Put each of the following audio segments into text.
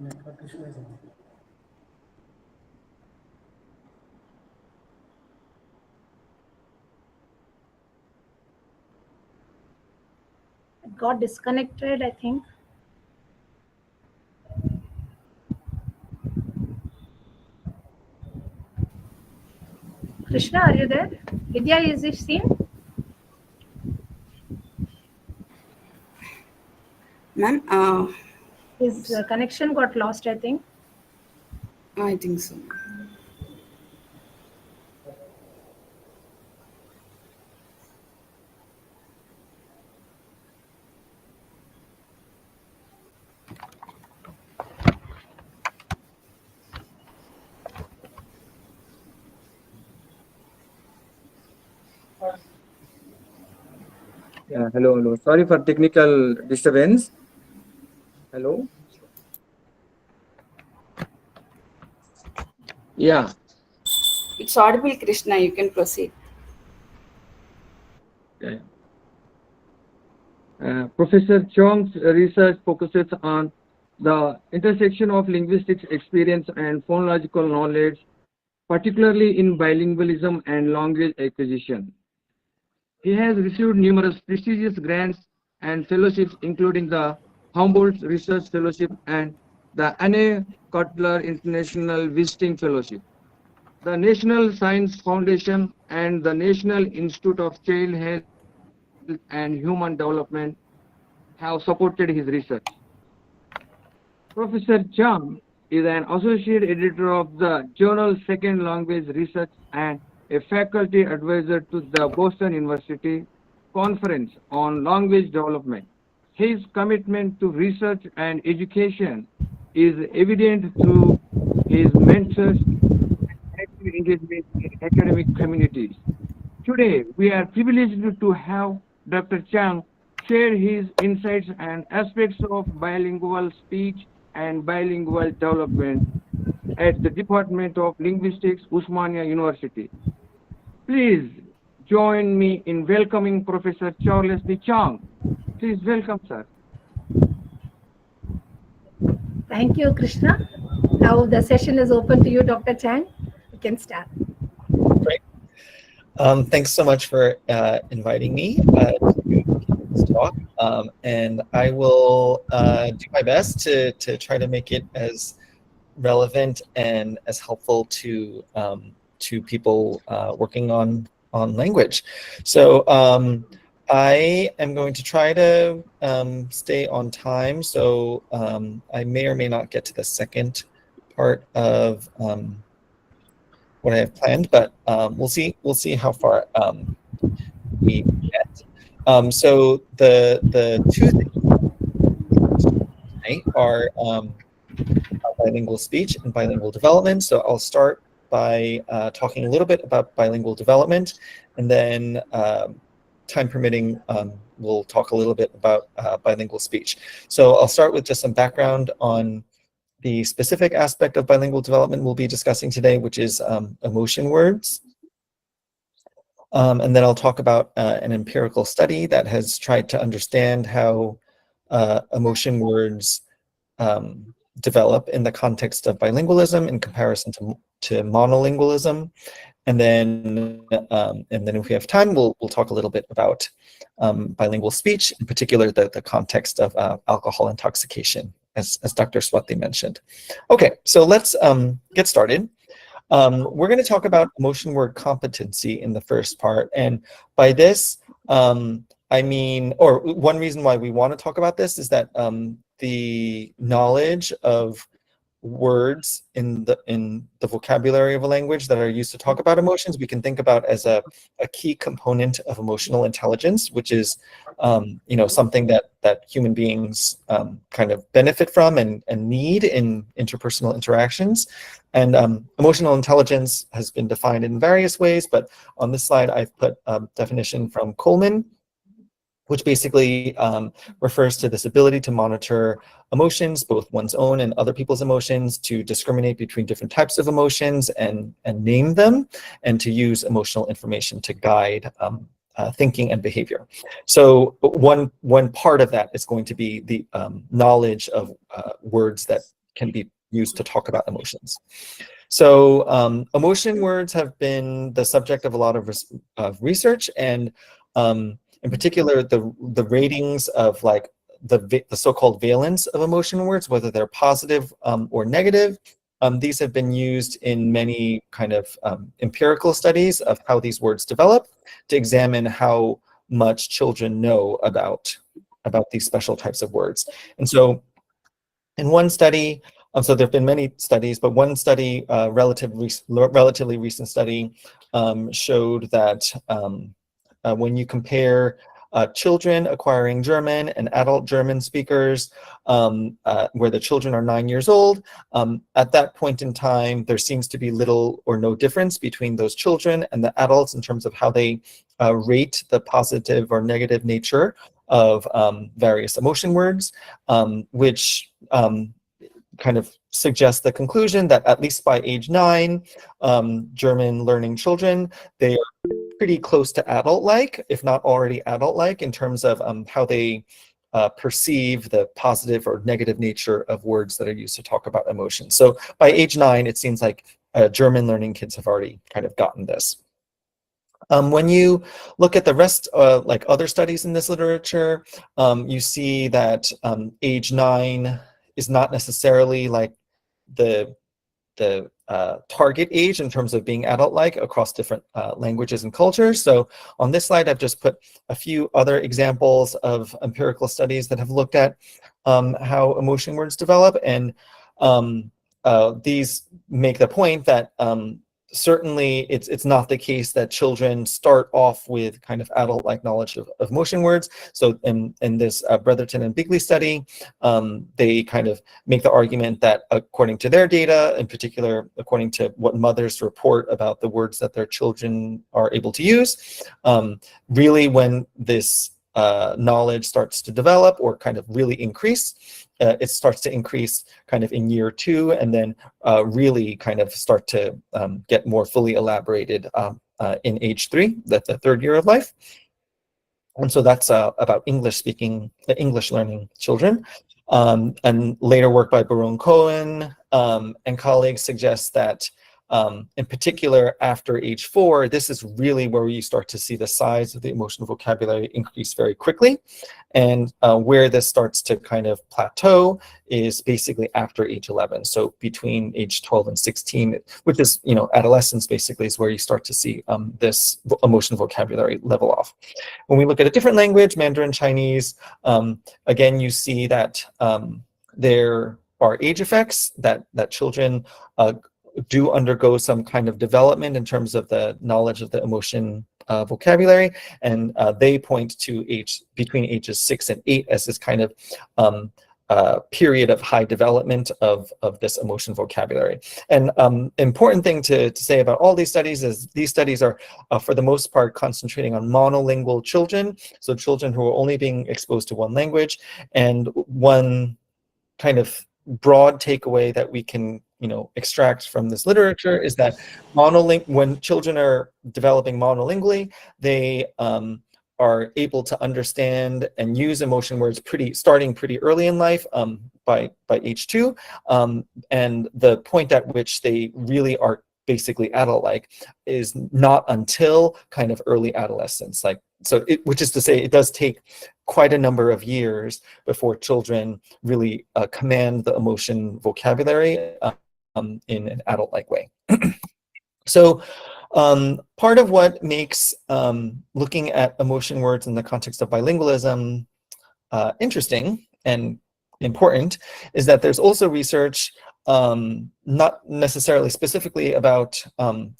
Network issue is on. It got disconnected, I think. Krishna, are you there? Vidya, is it seen? Ma'am, His connection got lost, I think. I think so. Yeah, hello, hello. Sorry for technical disturbance. Hello. Yeah. It's audible, Krishna. You can proceed. Yeah. Professor Chang's research focuses on the intersection of linguistics experience and phonological knowledge, particularly in bilingualism and language acquisition. He has received numerous prestigious grants and fellowships, including the Humboldt Research Fellowship and the Anne Cutler International Visiting Fellowship. The National Science Foundation and the National Institute of Child Health and Human Development have supported his research. Professor Chang is an associate editor of the journal Second Language Research and a faculty advisor to the Boston University Conference on Language Development. His commitment to research and education is evident through his mentors and active engagement in academic communities. Today, we are privileged to have Dr. Chang share his insights and aspects of bilingual speech and bilingual development at the Department of Linguistics, Osmania University. Please join me in welcoming Professor Charles D. Chang. Please welcome, sir. Thank you, Krishna. Now the session is open to you, Dr. Chang. You can start. Great. Thanks so much for inviting me to this talk. And I will do my best to try to make it as relevant and as helpful to people working on language. So I am going to try to stay on time. So I may or may not get to the second part of what I have planned, but we'll see how far we get. So the two things tonight are bilingual speech and bilingual development. So I'll start by talking a little bit about bilingual development, and then time permitting, we'll talk a little bit about bilingual speech. So I'll start with just some background on the specific aspect of bilingual development we'll be discussing today, which is emotion words. And then I'll talk about an empirical study that has tried to understand how emotion words develop in the context of bilingualism in comparison to monolingualism. And then if we have time, we'll talk a little bit about bilingual speech, in particular the context of alcohol intoxication, as Dr. Swathi mentioned. Okay, so let's get started. We're going to talk about emotion word competency in the first part, and by this I mean, or one reason why we want to talk about this is that the knowledge of words in the vocabulary of a language that are used to talk about emotions, we can think about as a key component of emotional intelligence, which is something that human beings kind of benefit from and need in interpersonal interactions. And emotional intelligence has been defined in various ways, but on this slide I've put a definition from Coleman, which basically refers to this ability to monitor emotions, both one's own and other people's emotions, to discriminate between different types of emotions and name them, and to use emotional information to guide thinking and behavior. So one part of that is going to be the knowledge of words that can be used to talk about emotions. So emotion words have been the subject of a lot of research, and in particular, the ratings of like the so-called valence of emotion words, whether they're positive or negative. These have been used in many kind of empirical studies of how these words develop to examine how much children know about these special types of words. And so in one study, so there have been many studies, but one study, relatively recent study, showed that when you compare children acquiring German and adult German speakers, where the children are 9 years old, at that point in time, there seems to be little or no difference between those children and the adults in terms of how they rate the positive or negative nature of various emotion words, which kind of suggests the conclusion that at least by age 9, German learning children, they are pretty close to adult-like, if not already adult-like, in terms of how they perceive the positive or negative nature of words that are used to talk about emotions. So by age 9, it seems like German learning kids have already kind of gotten this. When you look at the rest, like other studies in this literature, you see that age 9 is not necessarily like the target age in terms of being adult-like across different languages and cultures. So on this slide, I've just put a few other examples of empirical studies that have looked at how emotion words develop, and these make the point that certainly it's not the case that children start off with kind of adult-like knowledge of emotion words. So in this Brotherton and Bigley study, they kind of make the argument that according to their data, in particular, according to what mothers report about the words that their children are able to use, really when this knowledge starts to develop or kind of really increase, it starts to increase kind of in year 2, and then really kind of start to get more fully elaborated in age 3, that's the 3rd year of life. And so that's about English learning children. And later work by Baron Cohen and colleagues suggests that in particular, after age 4, this is really where you start to see the size of the emotional vocabulary increase very quickly. And where this starts to kind of plateau is basically after age 11. So between age 12 and 16, which is, adolescence basically is where you start to see this emotional vocabulary level off. When we look at a different language, Mandarin Chinese, again, you see that there are age effects, that between do undergo some kind of development in terms of the knowledge of the emotion vocabulary, and they point to between ages 6 and 8 as this kind of period of high development of this emotion vocabulary. And important thing to say about all these studies is these studies are for the most part concentrating on monolingual children, so children who are only being exposed to one language. And one kind of broad takeaway that we can extract from this literature is that when children are developing monolingually, they are able to understand and use emotion words starting pretty early in life, by age 2, and the point at which they really are basically adult-like is not until kind of early adolescence. Which is to say, it does take quite a number of years before children really command the emotion vocabulary in an adult-like way. So part of what makes looking at emotion words in the context of bilingualism interesting and important is that there's also research, not necessarily specifically about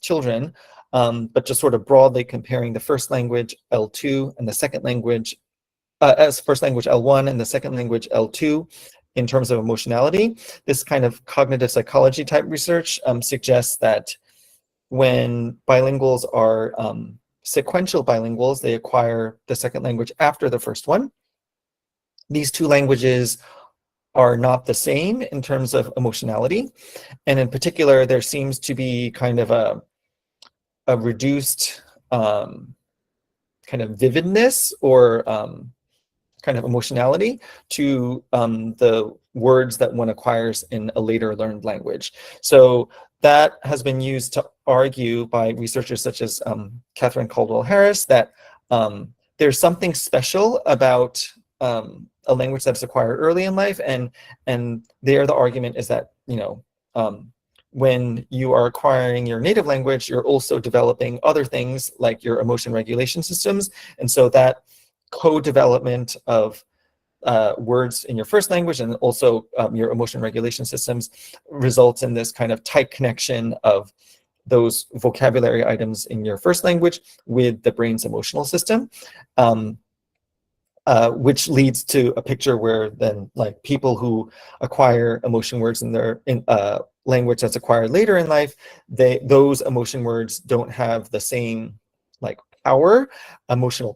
children, but just sort of broadly comparing the first language L2 and the second language, as first language L1 and the second language L2 in terms of emotionality. This kind of cognitive psychology type research suggests that when bilinguals are sequential bilinguals, they acquire the second language after the first one. These two languages are not the same in terms of emotionality. And in particular, there seems to be kind of a reduced kind of vividness or kind of emotionality to the words that one acquires in a later learned language. So that has been used to argue by researchers such as Catherine Caldwell-Harris that there's something special about a language that's acquired early in life, and there the argument is that, you know, when you are acquiring your native language, you're also developing other things like your emotion regulation systems, and so that co-development of words in your first language and also your emotion regulation systems results in this kind of tight connection of those vocabulary items in your first language with the brain's emotional system, which leads to a picture where then, like, people who acquire emotion words in their language that's acquired later in life, those emotion words don't have the same like emotional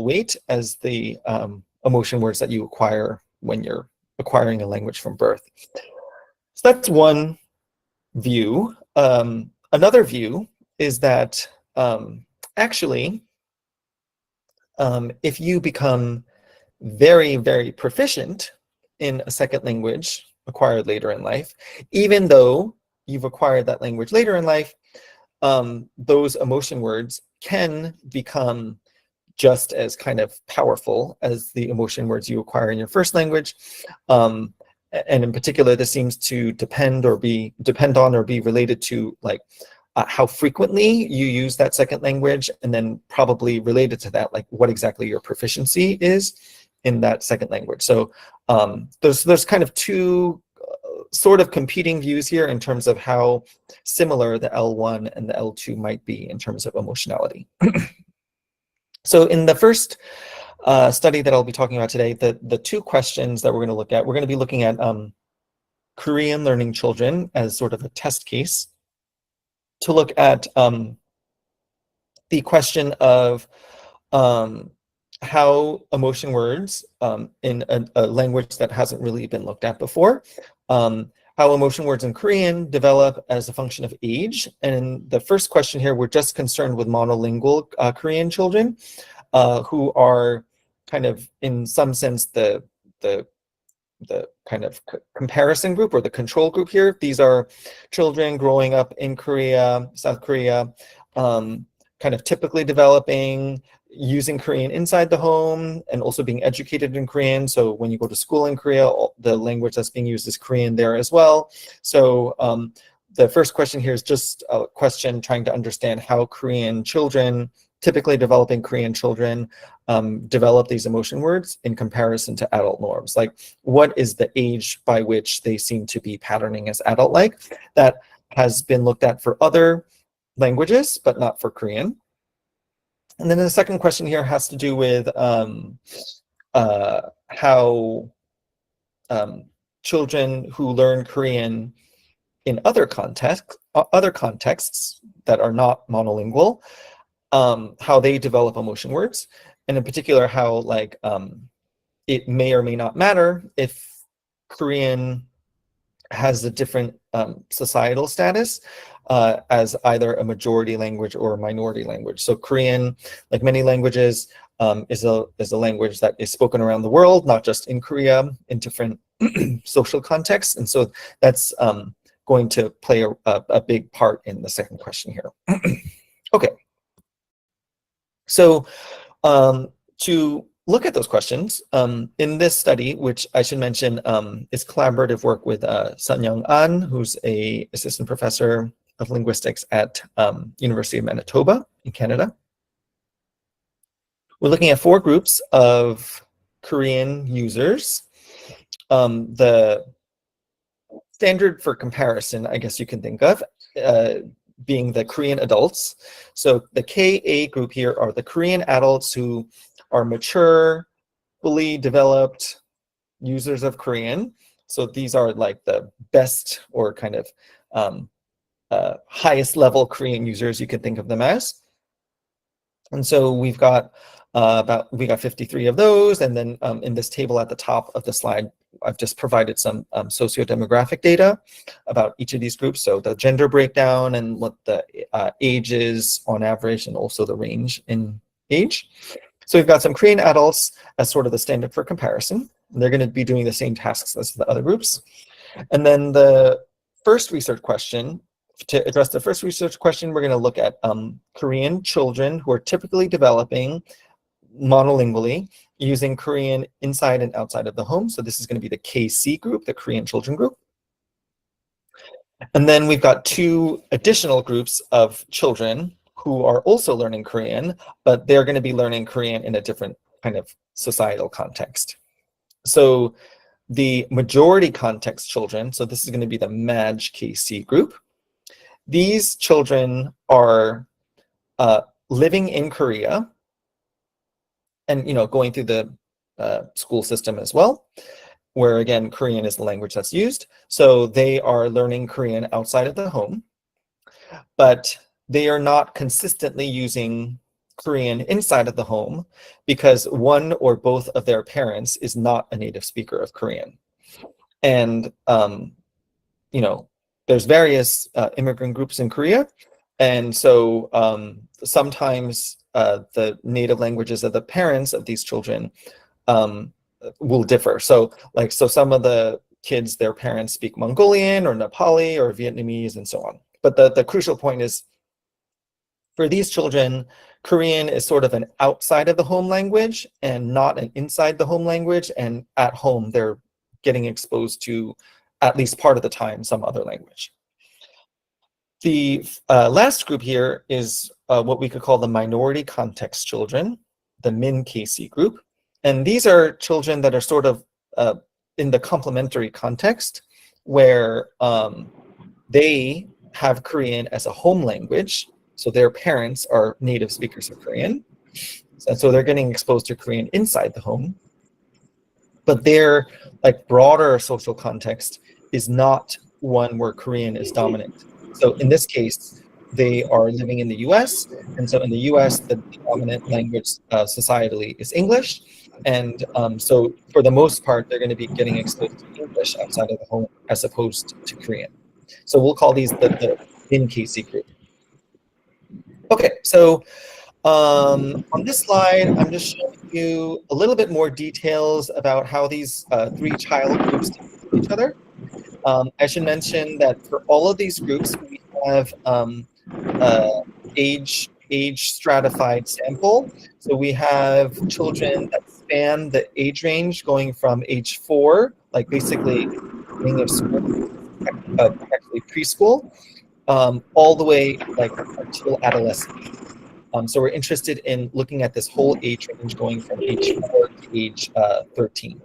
weight as the emotion words that you acquire when you're acquiring a language from birth. So that's one view. Another view is that actually, if you become very, very proficient in a second language acquired later in life, even though you've acquired that language later in life, those emotion words can become just as kind of powerful as the emotion words you acquire in your first language. And in particular, this seems to depend on or be related to like how frequently you use that second language, and then probably related to that, like what exactly your proficiency is in that second language. So there's kind of two sort of competing views here in terms of how similar the L1 and the L2 might be in terms of emotionality. So in the first study that I'll be talking about today, the two questions that we're going to look at, we're going to be looking at Korean learning children as sort of a test case to look at the question of how emotion words in a language that hasn't really been looked at before, how emotion words in Korean develop as a function of age. And in the first question here, we're just concerned with monolingual Korean children who are kind of, in some sense, the kind of comparison group or the control group here. These are children growing up in Korea, South Korea, kind of typically developing, using Korean inside the home, and also being educated in Korean. So when you go to school in Korea, the language that's being used is Korean there as well. So the first question here is just a question trying to understand how Korean children, typically developing Korean children, develop these emotion words in comparison to adult norms. Like, what is the age by which they seem to be patterning as adult-like? That has been looked at for other languages, but not for Korean. And then the second question here has to do with how children who learn Korean in other contexts that are not monolingual, how they develop emotion words, and in particular how, like, it may or may not matter if Korean has a different societal status as either a majority language or a minority language. So Korean, like many languages, is a language that is spoken around the world, not just in Korea, in different social contexts. And so that's going to play a big part in the second question here. Okay. So to look at those questions, in this study, which I should mention is collaborative work with Sun-Young An, who's an assistant professor of linguistics at University of Manitoba in Canada. We're looking at 4 groups of Korean users. The standard for comparison, I guess you can think of, being the Korean adults. So the KA group here are the Korean adults who are mature, fully developed users of Korean. So these are like the best or kind of highest level Korean users, you can think of them as. And so we've got 53 of those. And then in this table at the top of the slide, I've just provided some socio-demographic data about each of these groups. So the gender breakdown and what the age is on average, and also the range in age. So we've got some Korean adults as sort of the standard for comparison. They're going to be doing the same tasks as the other groups. And then the first research question, to address the first research question, we're going to look at Korean children who are typically developing monolingually using Korean inside and outside of the home. So this is going to be the KC group, the Korean children group. And then we've got two additional groups of children who are also learning Korean, but they're going to be learning Korean in a different kind of societal context. So the majority context children, so this is going to be the MAJ KC group. These children are living in Korea and, you know, going through the school system as well, where again, Korean is the language that's used. So they are learning Korean outside of the home, but they are not consistently using Korean inside of the home because one or both of their parents is not a native speaker of Korean. And, you know, there's various immigrant groups in Korea. And so sometimes the native languages of the parents of these children will differ. So some of the kids, their parents speak Mongolian or Nepali or Vietnamese and so on. But the crucial point is, for these children, Korean is sort of an outside of the home language and not an inside the home language. And at home, they're getting exposed to, at least part of the time, some other language. The last group here is what we could call the minority context children, the Min KC group. And these are children that are sort of in the complementary context, where they have Korean as a home language. So their parents are native speakers of Korean. And so they're getting exposed to Korean inside the home. But their like broader social context is not one where Korean is dominant. So in this case, they are living in the US. And so in the US, the dominant language societally is English. And so for the most part, they're going to be getting exposed to English outside of the home as opposed to Korean. So we'll call these the Min KC group. Okay, so on this slide, I'm just showing you a little bit more details about how these three child groups differ from each other. I should mention that for all of these groups, we have age stratified sample. So we have children that span the age range going from age 4, like basically beginning of school, actually preschool, all the way like until adolescence. So we're interested in looking at this whole age range going from age 4 to age 13.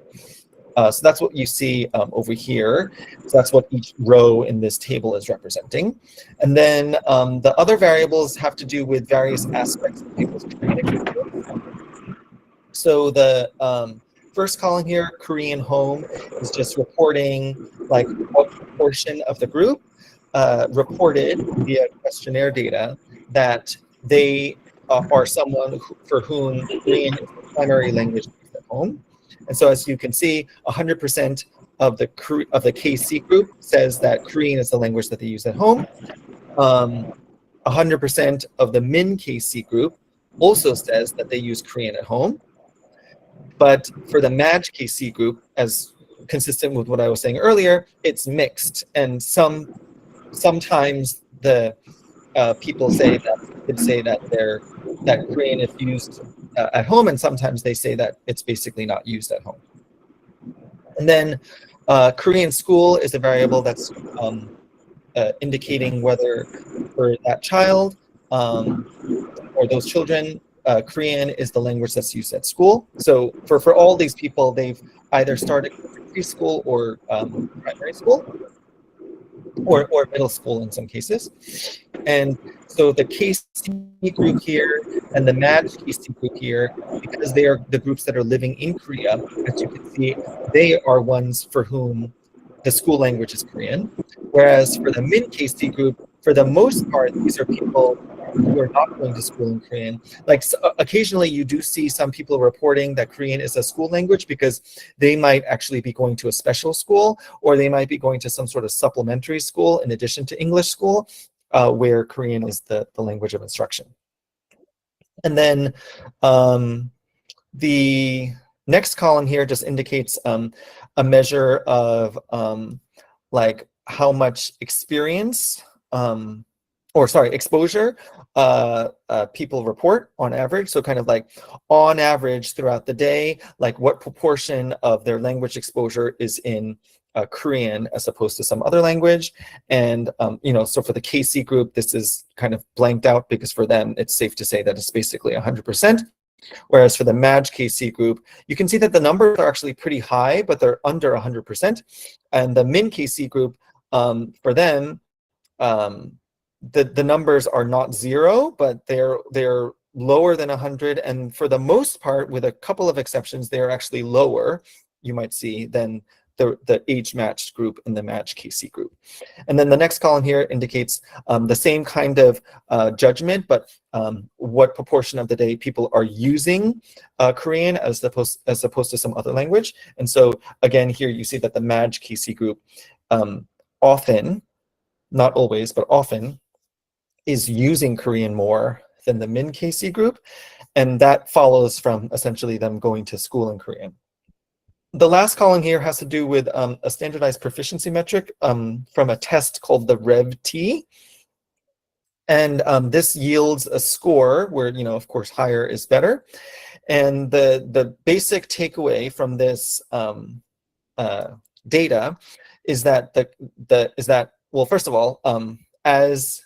So that's what you see over here. So that's what each row in this table is representing. And then the other variables have to do with various aspects of people's communication. So the first column here, Korean home, is just reporting like what proportion of the group reported via questionnaire data that they are someone for whom Korean is the primary language at home. And so as you can see, 100% of the KC group says that Korean is the language that they use at home. 100% of the Min KC group also says that they use Korean at home. But for the Maj KC group, as consistent with what I was saying earlier, it's mixed. And sometimes the people say that Korean is used at home, and sometimes they say that it's basically not used at home. And then Korean school is a variable that's indicating whether for that child or those children, Korean is the language that's used at school. So for all these people, they've either started preschool or primary school, or middle school in some cases. And so the KC group here and the MAJ KC group here, because they are the groups that are living in Korea, as you can see, they are ones for whom the school language is Korean. Whereas for the Min KC group, for the most part, these are people who are not going to school in Korean. Like occasionally you do see some people reporting that Korean is a school language because they might actually be going to a special school, or they might be going to some sort of supplementary school in addition to English school, where Korean is the language of instruction. And then next column here just indicates a measure of like how much experience, exposure people report on average. So kind of like on average throughout the day, like what proportion of their language exposure is in Korean as opposed to some other language. And, you know, so for the KC group, this is kind of blanked out because for them, it's safe to say that it's basically 100%. Whereas for the MAJ KC group, you can see that the numbers are actually pretty high, but they're under 100%. And the Min KC group, for them, the numbers are not 0, but they're lower than 100. And for the most part, with a couple of exceptions, they're actually lower, you might see, than the age-matched group in the MAJ KC group. And then the next column here indicates the same kind of judgment, but what proportion of the day people are using Korean as opposed to some other language. And so again, here you see that the MAJ KC group often, not always, but often, is using Korean more than the Min KC group. And that follows from essentially them going to school in Korean. The last column here has to do with a standardized proficiency metric from a test called the REV-T. And this yields a score where, you know, of course, higher is better. And the basic takeaway from this data is that well, first of all, as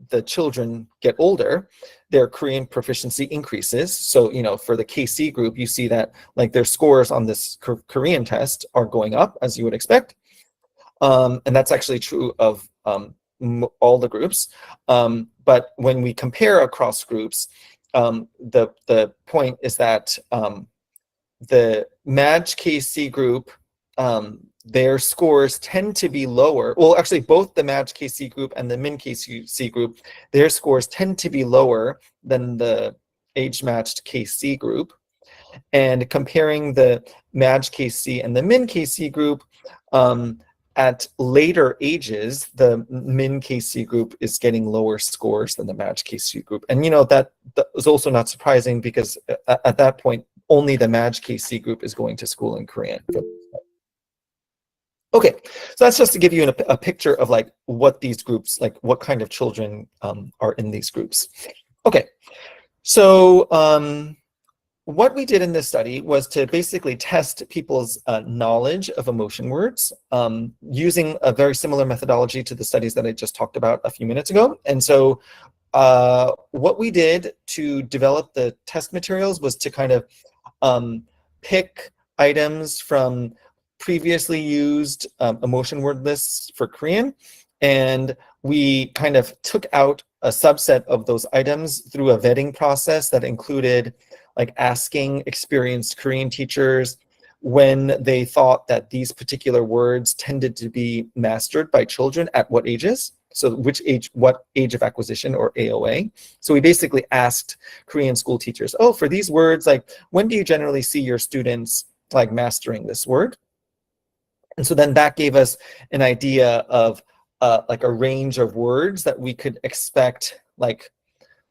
the children get older, their Korean proficiency increases. So, you know, for the KC group, you see that like their scores on this Korean test are going up, as you would expect. And that's actually true of all the groups. But when we compare across groups, the point is that the MAJ KC group, their scores tend to be lower. Well, actually, both the MAJ KC group and the Min KC group, their scores tend to be lower than the age-matched KC group. And comparing the MAJ KC and the Min KC group, at later ages, the Min KC group is getting lower scores than the MAJ KC group. And, you know, that is also not surprising because at that point, only the MAJ KC group is going to school in Korean. Okay, so that's just to give you a picture of like what these groups, like what kind of children are in these groups. Okay, so what we did in this study was to basically test people's knowledge of emotion words using a very similar methodology to the studies that I just talked about a few minutes ago. And so what we did to develop the test materials was to kind of pick items from previously used emotion word lists for Korean, and we kind of took out a subset of those items through a vetting process that included like asking experienced Korean teachers when they thought that these particular words tended to be mastered by children at what ages. So what age of acquisition, or AOA. So we basically asked Korean school teachers, oh, for these words, like when do you generally see your students like mastering this word? And so then that gave us an idea of like a range of words that we could expect like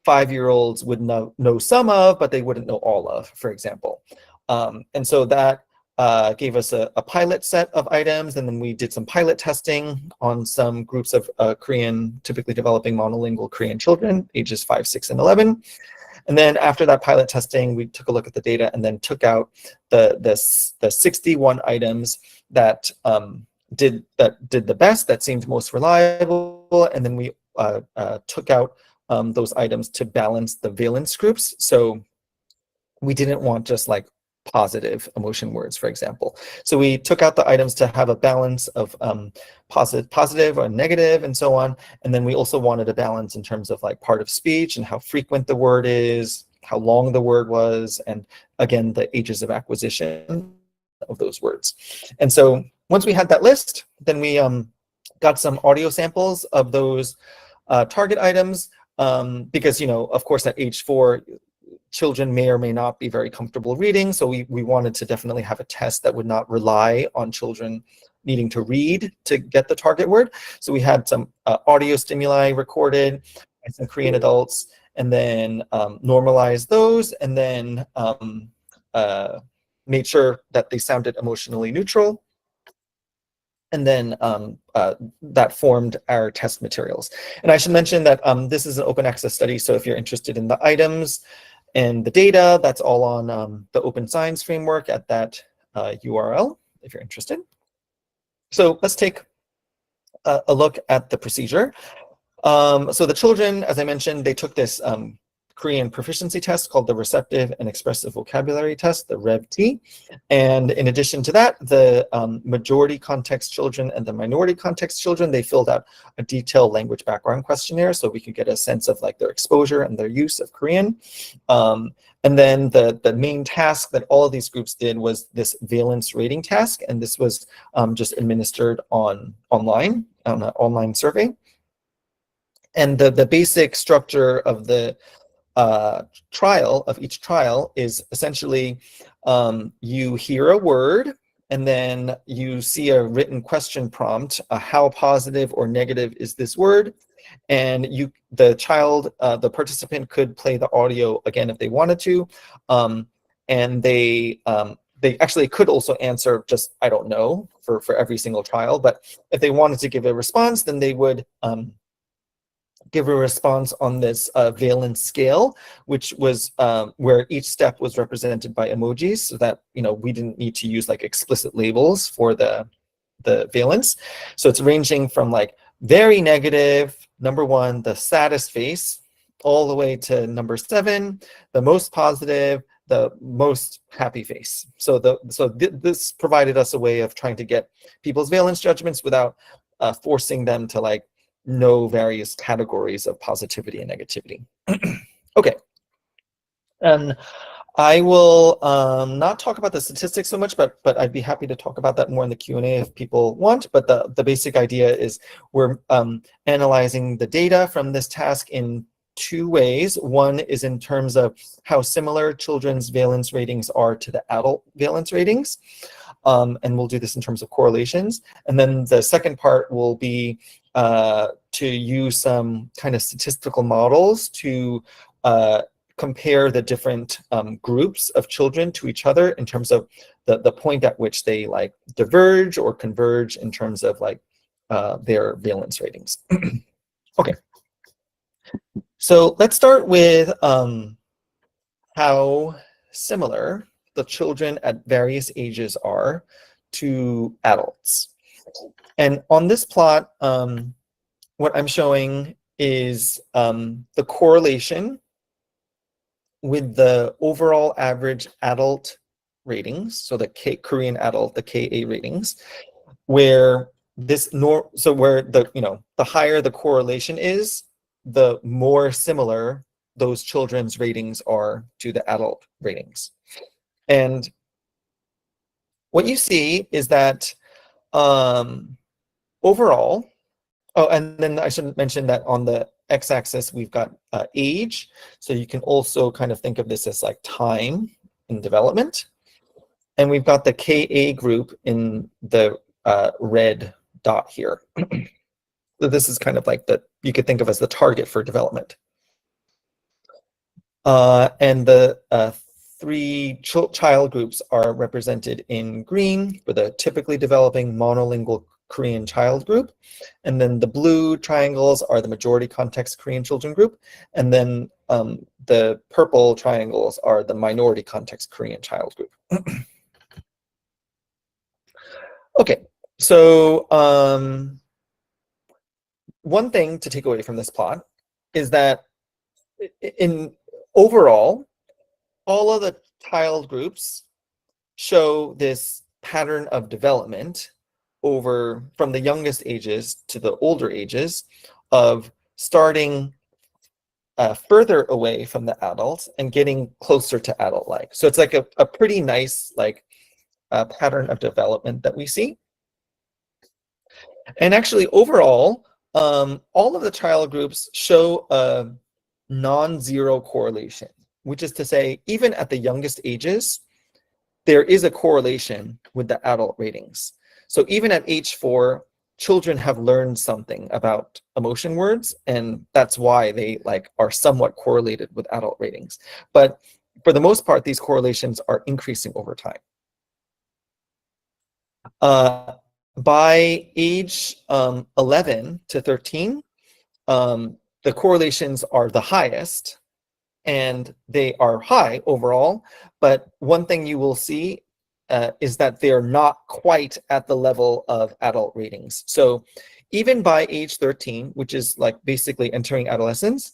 5-year-olds would know some of, but they wouldn't know all of, for example. And so that gave us a pilot set of items, and then we did some pilot testing on some groups of Korean, typically developing monolingual Korean children, ages 5, 6, and 11. And then after that pilot testing, we took a look at the data and then took out the 61 items that did the best, that seemed most reliable, and then we took out those items to balance the valence groups. So we didn't want just like positive emotion words, for example. So we took out the items to have a balance of positive or negative and so on. And then we also wanted a balance in terms of like part of speech and how frequent the word is, how long the word was, and again, the ages of acquisition of those words. And so once we had that list, then we got some audio samples of those target items because, you know, of course, at age 4, children may or may not be very comfortable reading. So we wanted to definitely have a test that would not rely on children needing to read to get the target word. So we had some audio stimuli recorded by some Korean adults, and then normalized those, and then made sure that they sounded emotionally neutral. And then that formed our test materials. And I should mention that this is an open access study, so if you're interested in the items and the data, that's all on the Open Science Framework at that URL, if you're interested. So let's take a look at the procedure. So the children, as I mentioned, they took this Korean proficiency test called the Receptive and Expressive Vocabulary Test, the REV-T. And in addition to that, the majority context children and the minority context children, they filled out a detailed language background questionnaire so we could get a sense of like their exposure and their use of Korean. And then the main task that all of these groups did was this valence rating task. And this was just administered online on an online survey. And the basic structure of the each trial is essentially you hear a word and then you see a written question prompt, how positive or negative is this word? And the participant could play the audio again if they wanted to. And they actually could also answer just, I don't know, for every single trial. But if they wanted to give a response, then they would give a response on this valence scale, which was where each step was represented by emojis, so that we didn't need to use like explicit labels for the valence. So it's ranging from like very negative, number 1, the saddest face, all the way to number 7, the most positive, the most happy face. So this provided us a way of trying to get people's valence judgments without forcing them to like know various categories of positivity and negativity. Okay. And I will not talk about the statistics so much, but I'd be happy to talk about that more in the Q&A if people want. But the basic idea is we're analyzing the data from this task in 2 ways. One is in terms of how similar children's valence ratings are to the adult valence ratings. And we'll do this in terms of correlations. And then the second part will be to use some kind of statistical models to compare the different groups of children to each other in terms of the point at which they like diverge or converge in terms of like their valence ratings. Okay. So let's start with how similar the children at various ages are to adults. And on this plot, what I'm showing is the correlation with the overall average adult ratings, so the Korean adult, the KA ratings, where where the higher the correlation is, the more similar those children's ratings are to the adult ratings. And what you see is that overall, oh, and then I should mention that on the x-axis, we've got age. So you can also kind of think of this as like time in development. And we've got the KA group in the red dot here. So this is kind of like you could think of as the target for development. And the 3 child groups are represented in green for the typically developing monolingual Korean child group. And then the blue triangles are the majority context Korean children group. And then the purple triangles are the minority context Korean child group. Okay, so one thing to take away from this plot is that in overall, all of the child groups show this pattern of development from the youngest ages to the older ages of starting further away from the adults and getting closer to adult-like. So it's like a pretty nice pattern of development that we see. And actually overall, all of the child groups show a non-zero correlation, which is to say, even at the youngest ages, there is a correlation with the adult ratings. So even at age 4, children have learned something about emotion words, and that's why they are somewhat correlated with adult ratings. But for the most part, these correlations are increasing over time. By age 11 to 13, the correlations are the highest, and they are high overall. But one thing you will see is that they are not quite at the level of adult ratings. So even by age 13, which is like basically entering adolescence,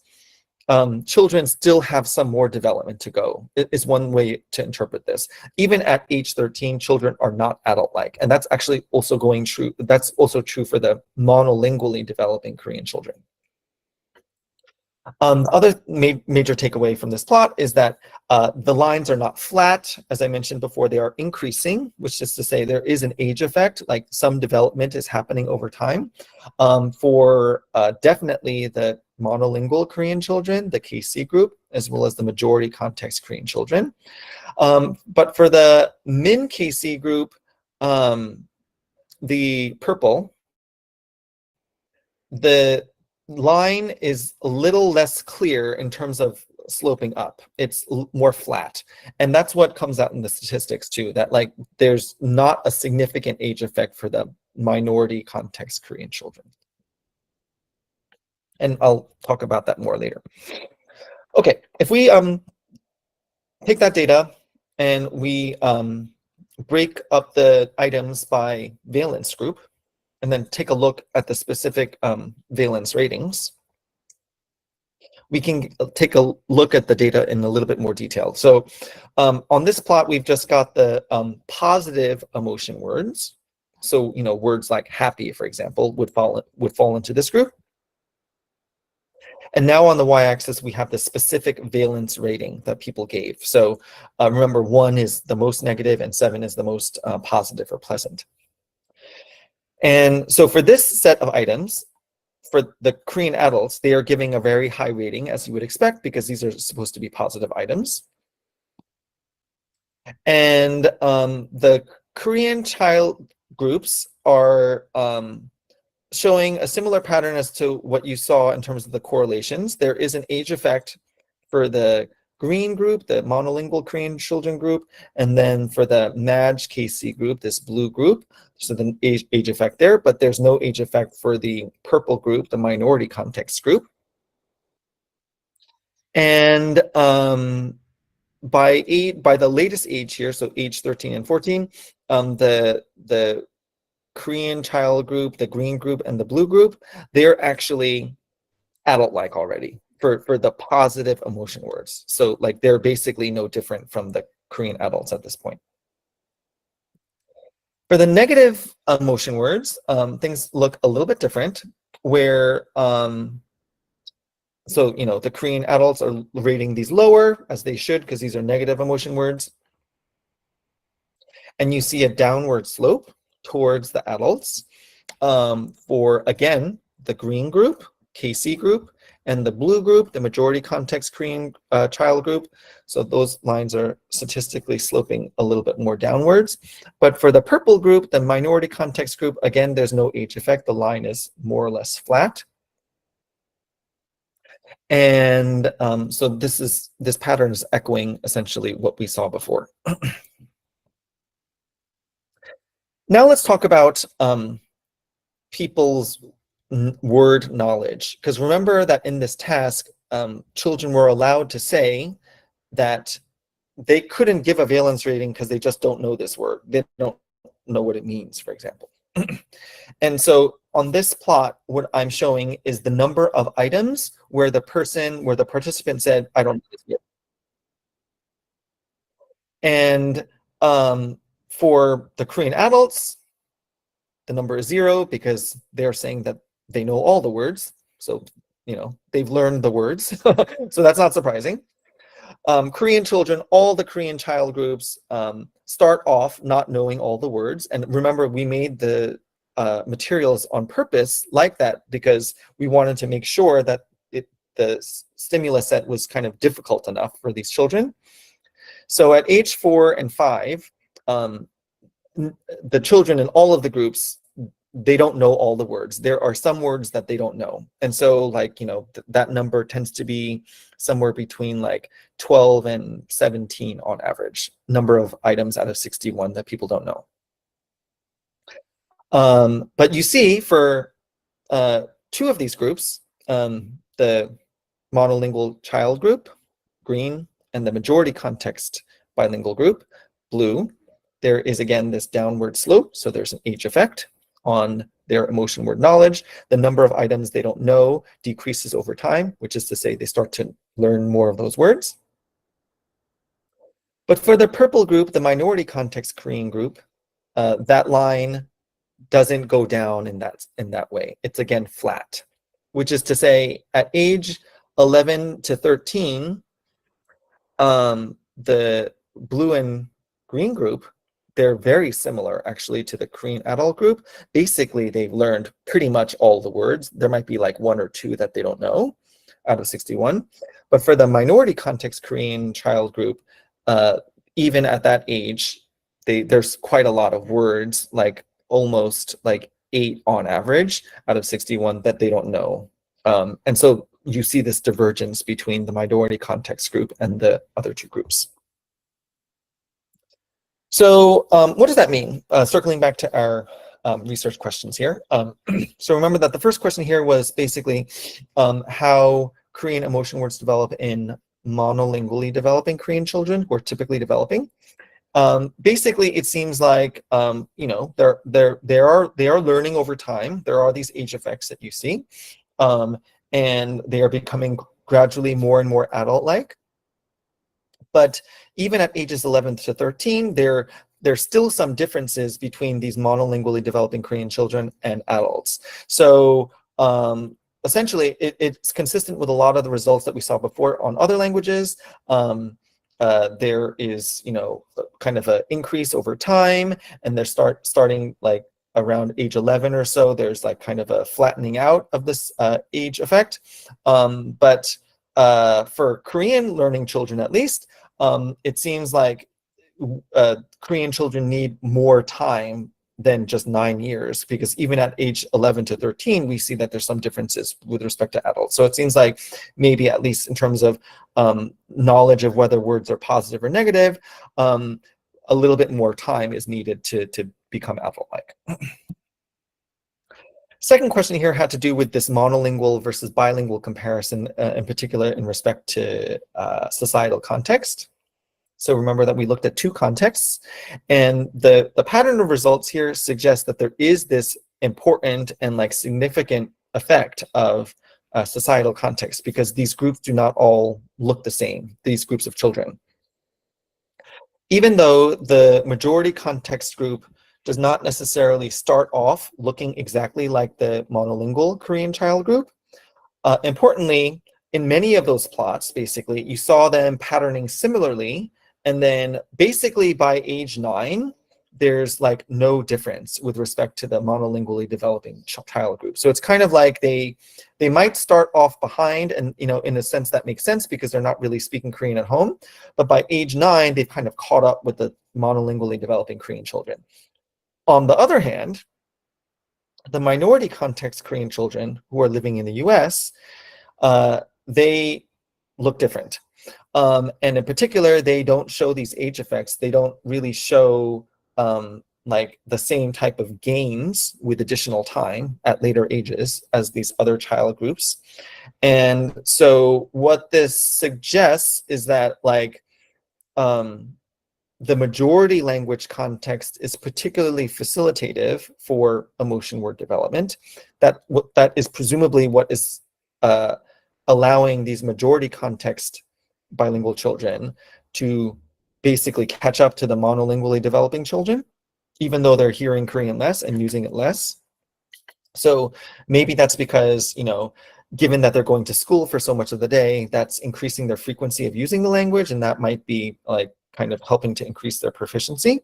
children still have some more development to go. It is one way to interpret this. Even at age 13, children are not adult-like, and that's actually also true. That's also true for the monolingually developing Korean children. Other major takeaway from this plot is that the lines are not flat. As I mentioned before, they are increasing, which is to say there is an age effect, like some development is happening over time. For definitely the monolingual Korean children, the KC group, as well as the majority context Korean children. But for the min KC group, the purple, the line is a little less clear in terms of sloping up. It's more flat. And that's what comes out in the statistics too, that like there's not a significant age effect for the minority context Korean children. And I'll talk about that more later. Okay, if we take that data and we break up the items by valence group, and then take a look at the specific valence ratings, we can take a look at the data in a little bit more detail. So on this plot, we've just got the positive emotion words. So, you know, words like happy, for example, would fall into this group. And now on the y-axis, we have the specific valence rating that people gave. So remember, 1 is the most negative and 7 is the most positive or pleasant. And so for this set of items, for the Korean adults, they are giving a very high rating, as you would expect, because these are supposed to be positive items. And the Korean child groups are showing a similar pattern as to what you saw in terms of the correlations. There is an age effect for the green group, the monolingual Korean children group, and then for the MAJ KC group, this blue group, so the age effect there, but there's no age effect for the purple group, the minority context group. And by the latest age here, so age 13 and 14, the Korean child group, the green group, and the blue group, they're actually adult-like already for the positive emotion words. So like they're basically no different from the Korean adults at this point. For the negative emotion words, things look a little bit different, where so, you know, the Korean adults are rating these lower, as they should, because these are negative emotion words. And you see a downward slope towards the adults for, again, the green group, KC group, and the blue group, the majority context Korean child group. So those lines are statistically sloping a little bit more downwards. But for the purple group, the minority context group, again, there's no age effect. The line is more or less flat. And so this pattern is echoing essentially what we saw before. Now let's talk about people's word knowledge, because remember that in this task, children were allowed to say that they couldn't give a valence rating because they just don't know this word. They don't know what it means, for example. And so on this plot, what I'm showing is the number of items where the participant said, I don't know this yet. And for the Korean adults, the number is 0 because they're saying that they know all the words. So, you know, they've learned the words. So that's not surprising. Korean children, all the Korean child groups start off not knowing all the words. And remember, we made the materials on purpose like that because we wanted to make sure that the stimulus set was kind of difficult enough for these children. So at age 4 and 5, the children in all of the groups they don't know all the words. There are some words that they don't know. And so like, that number tends to be somewhere between like 12 and 17 on average, number of items out of 61 that people don't know. But you see for two of these groups, the monolingual child group, green, and the majority context bilingual group, blue, there is again this downward slope. So there's an age effect on their emotion word knowledge. The number of items they don't know decreases over time, which is to say they start to learn more of those words. But for the purple group, the minority context Korean group, that line doesn't go down in that way. It's again flat, which is to say at age 11 to 13, the blue and green group, they're very similar actually to the Korean adult group. Basically, they've learned pretty much all the words. There might be like one or two that they don't know out of 61. But for the minority context Korean child group, even at that age, there's quite a lot of words, like almost like 8 on average out of 61 that they don't know. And so you see this divergence between the minority context group and the other two groups. So what does that mean? Circling back to our research questions here. So remember that the first question here was basically how Korean emotion words develop in monolingually developing Korean children who are typically developing. Basically, it seems like they are learning over time. There are these age effects that you see, and they are becoming gradually more and more adult-like. But even at ages 11 to 13, there's still some differences between these monolingually developing Korean children and adults. So essentially, it's consistent with a lot of the results that we saw before on other languages. There is, kind of an increase over time, and they're starting like around age 11 or so. There's like kind of a flattening out of this age effect. But for Korean learning children, at least, it seems like Korean children need more time than just 9 years, because even at age 11 to 13, we see that there's some differences with respect to adults. So it seems like maybe at least in terms of knowledge of whether words are positive or negative, a little bit more time is needed to become adult-like. Second question here had to do with this monolingual versus bilingual comparison, in particular in respect to societal context. So remember that we looked at two contexts, and the pattern of results here suggests that there is this important and like significant effect of societal context, because these groups do not all look the same, these groups of children. Even though the majority context group does not necessarily start off looking exactly like the monolingual Korean child group, importantly, in many of those plots, basically, you saw them patterning similarly. And then basically by age 9, there's like no difference with respect to the monolingually developing child group. So it's kind of like they might start off behind, and in a sense that makes sense because they're not really speaking Korean at home. But by age 9, they've kind of caught up with the monolingually developing Korean children. On the other hand, the minority context Korean children who are living in the US, they look different. And in particular, they don't show these age effects. They don't really show like the same type of gains with additional time at later ages as these other child groups. And so what this suggests is that like the majority language context is particularly facilitative for emotion word development. That is presumably what is allowing these majority context bilingual children to basically catch up to the monolingually developing children, even though they're hearing Korean less and using it less. So maybe that's because, given that they're going to school for so much of the day, that's increasing their frequency of using the language, and that might be like kind of helping to increase their proficiency.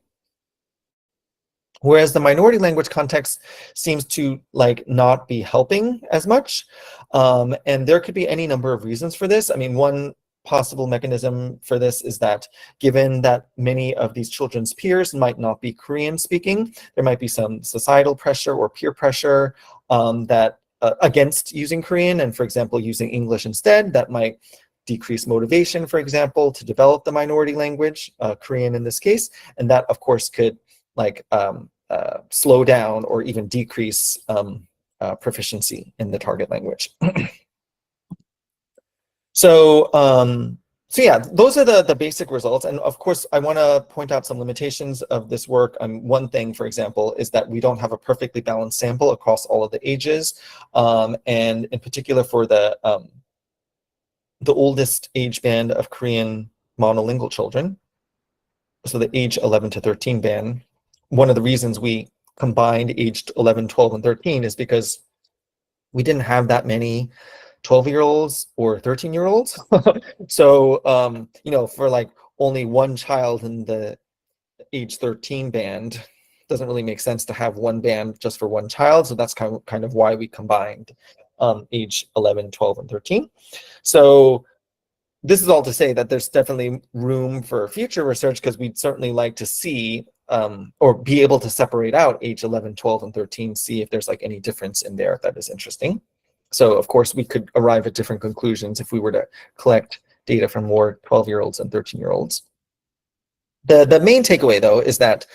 Whereas the minority language context seems to like not be helping as much. And there could be any number of reasons for this. I mean, one possible mechanism for this is that given that many of these children's peers might not be Korean speaking, there might be some societal pressure or peer pressure that against using Korean, and for example, using English instead, that might decrease motivation, for example, to develop the minority language, Korean in this case, and that of course could like slow down or even decrease proficiency in the target language. So yeah, those are the basic results. And of course, I want to point out some limitations of this work. One thing, for example, is that we don't have a perfectly balanced sample across all of the ages. And in particular for the oldest age band of Korean monolingual children, so the age 11 to 13 band, one of the reasons we combined aged 11, 12, and 13 is because we didn't have that many 12-year-olds or 13-year-olds. So, you know, for like only one child in the age 13 band, doesn't really make sense to have one band just for one child. So that's kind of why we combined age 11, 12, and 13. So this is all to say that there's definitely room for future research, because we'd certainly like to see or be able to separate out age 11, 12, and 13, see if there's like any difference in there that is interesting. So of course we could arrive at different conclusions if we were to collect data from more 12-year-olds and 13-year-olds. The main takeaway though is that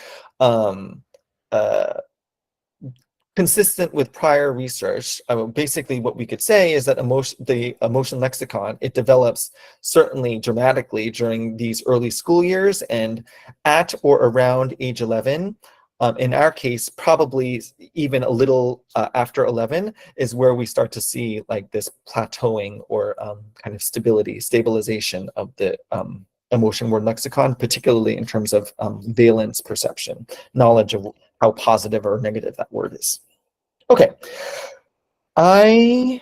consistent with prior research, basically what we could say is that the emotion lexicon, it develops certainly dramatically during these early school years, and at or around age 11, in our case, probably even a little after 11 is where we start to see like this plateauing or kind of stabilization of the emotion word lexicon, particularly in terms of valence perception, knowledge of how positive or negative that word is. Okay, I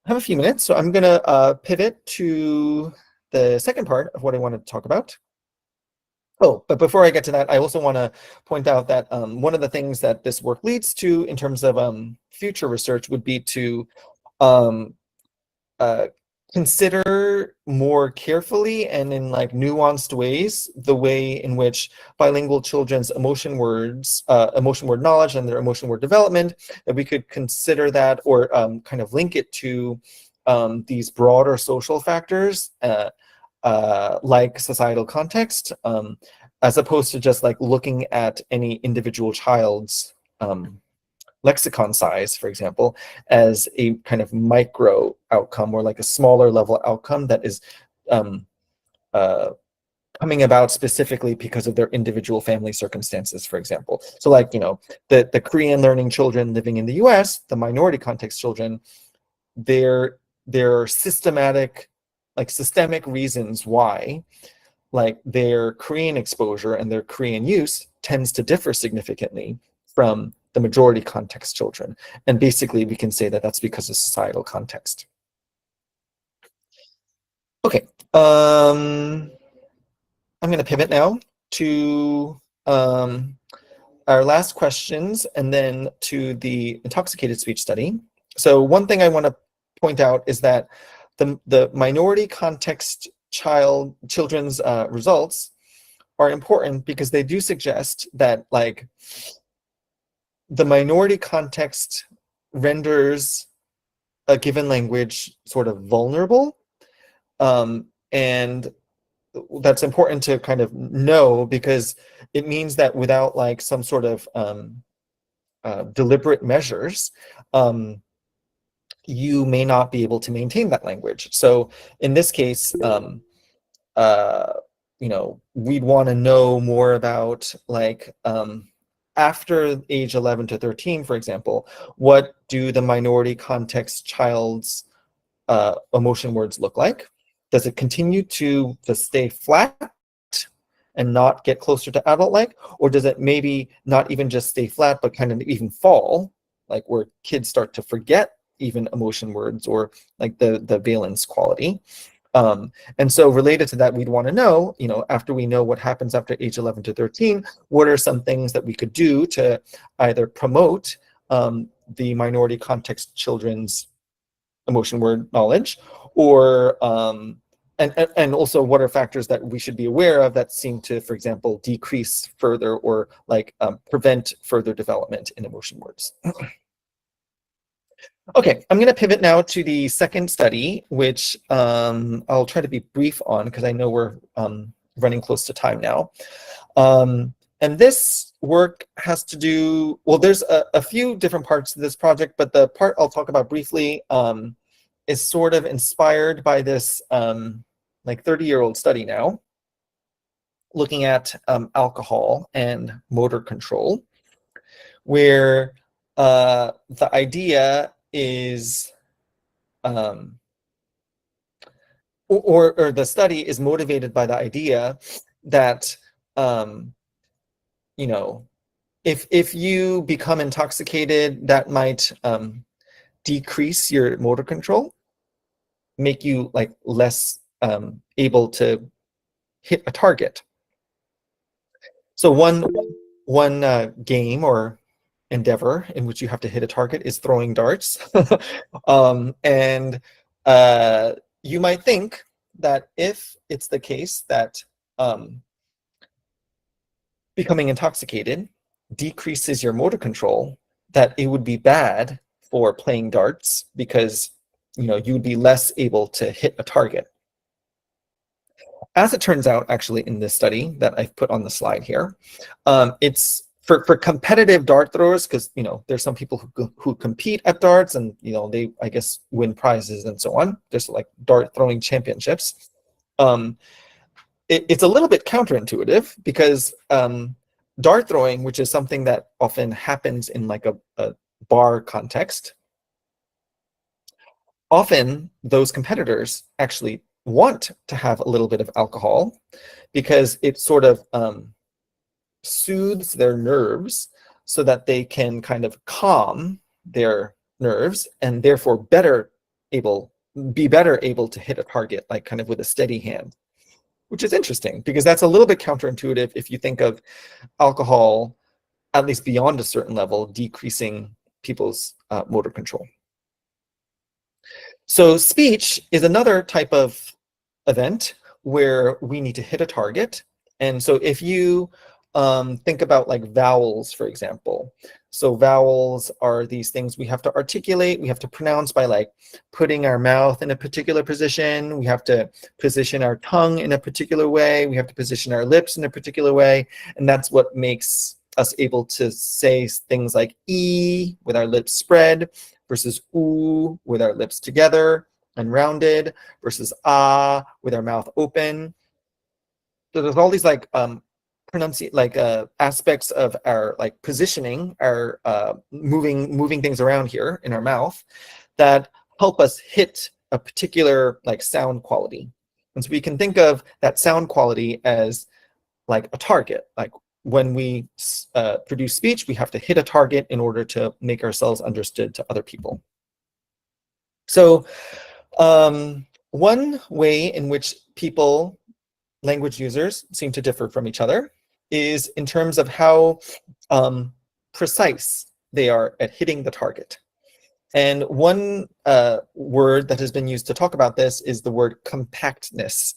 have a few minutes, so I'm gonna pivot to the second part of what I wanted to talk about. Oh, but before I get to that, I also want to point out that one of the things that this work leads to in terms of future research would be to consider more carefully and in like nuanced ways the way in which bilingual children's emotion word knowledge and their emotion word development, that we could consider that or kind of link it to these broader social factors like societal context, as opposed to just like looking at any individual child's lexicon size, for example, as a kind of micro outcome or like a smaller level outcome that is coming about specifically because of their individual family circumstances, for example. So like, you know, the Korean learning children living in the US, the minority context children, there are systemic reasons why like their Korean exposure and their Korean use tends to differ significantly from the majority context children. And basically we can say that that's because of societal context. Okay, I'm going to pivot now to our last questions and then to the intoxicated speech study. So one thing I want to point out is that the minority context children's results are important because they do suggest that like the minority context renders a given language sort of vulnerable, and that's important to kind of know because it means that without like some sort of deliberate measures, you may not be able to maintain that language. So in this case, you know, we'd want to know more about like after age 11 to 13, for example, what do the minority context child's emotion words look like? Does it continue to stay flat and not get closer to adult-like? Or does it maybe not even just stay flat, but kind of even fall, like where kids start to forget even emotion words or like the valence quality? And so related to that, we'd want to know, you know, after we know what happens after age 11 to 13, what are some things that we could do to either promote the minority context children's emotion word knowledge, or and also what are factors that we should be aware of that seem to, for example, decrease further or like prevent further development in emotion words. Okay, I'm going to pivot now to the second study, which I'll try to be brief on because I know we're running close to time now. And this work has to do, well, there's a few different parts to this project, but the part I'll talk about briefly is sort of inspired by this like 30-year-old study now, looking at alcohol and motor control, where the idea is, or the study is motivated by the idea that, you know, if you become intoxicated, that might decrease your motor control, make you like less able to hit a target. So one game or endeavor in which you have to hit a target is throwing darts. And you might think that if it's the case that becoming intoxicated decreases your motor control, that it would be bad for playing darts because, you know, you'd be less able to hit a target. As it turns out, actually, in this study that I've put on the slide here, it's for competitive dart throwers, because, you know, there's some people who compete at darts and, you know, they, I guess, win prizes and so on. There's like dart throwing championships. It's a little bit counterintuitive because dart throwing, which is something that often happens in like a bar context, often those competitors actually want to have a little bit of alcohol because it sort of soothes their nerves so that they can kind of calm their nerves and therefore be better able to hit a target, like kind of with a steady hand, which is interesting because that's a little bit counterintuitive if you think of alcohol, at least beyond a certain level, decreasing people's motor control. So speech is another type of event where we need to hit a target. And so if you think about like vowels, for example. So vowels are these things we have to articulate, we have to pronounce by like putting our mouth in a particular position, we have to position our tongue in a particular way, we have to position our lips in a particular way, and that's what makes us able to say things like E with our lips spread versus Oo with our lips together and rounded versus Ah with our mouth open. So there's all these like aspects of our like positioning, our moving things around here in our mouth that help us hit a particular like sound quality. And so we can think of that sound quality as like a target. Like when we produce speech, we have to hit a target in order to make ourselves understood to other people. So one way in which people, language users, seem to differ from each other is in terms of how precise they are at hitting the target. And one word that has been used to talk about this is the word compactness.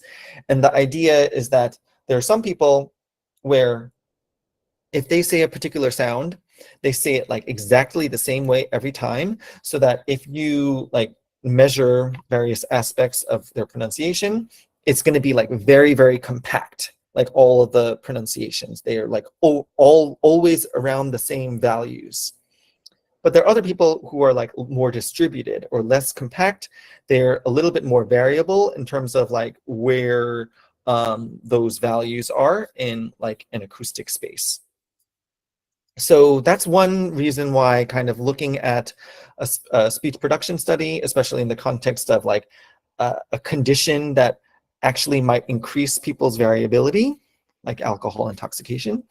And the idea is that there are some people where if they say a particular sound, they say it like exactly the same way every time, so that if you like measure various aspects of their pronunciation, it's going to be like very, very compact, like all of the pronunciations. They are like always around the same values. But there are other people who are like more distributed or less compact. They're a little bit more variable in terms of like where those values are in like an acoustic space. So that's one reason why kind of looking at a speech production study, especially in the context of like a condition that actually might increase people's variability, like alcohol intoxication,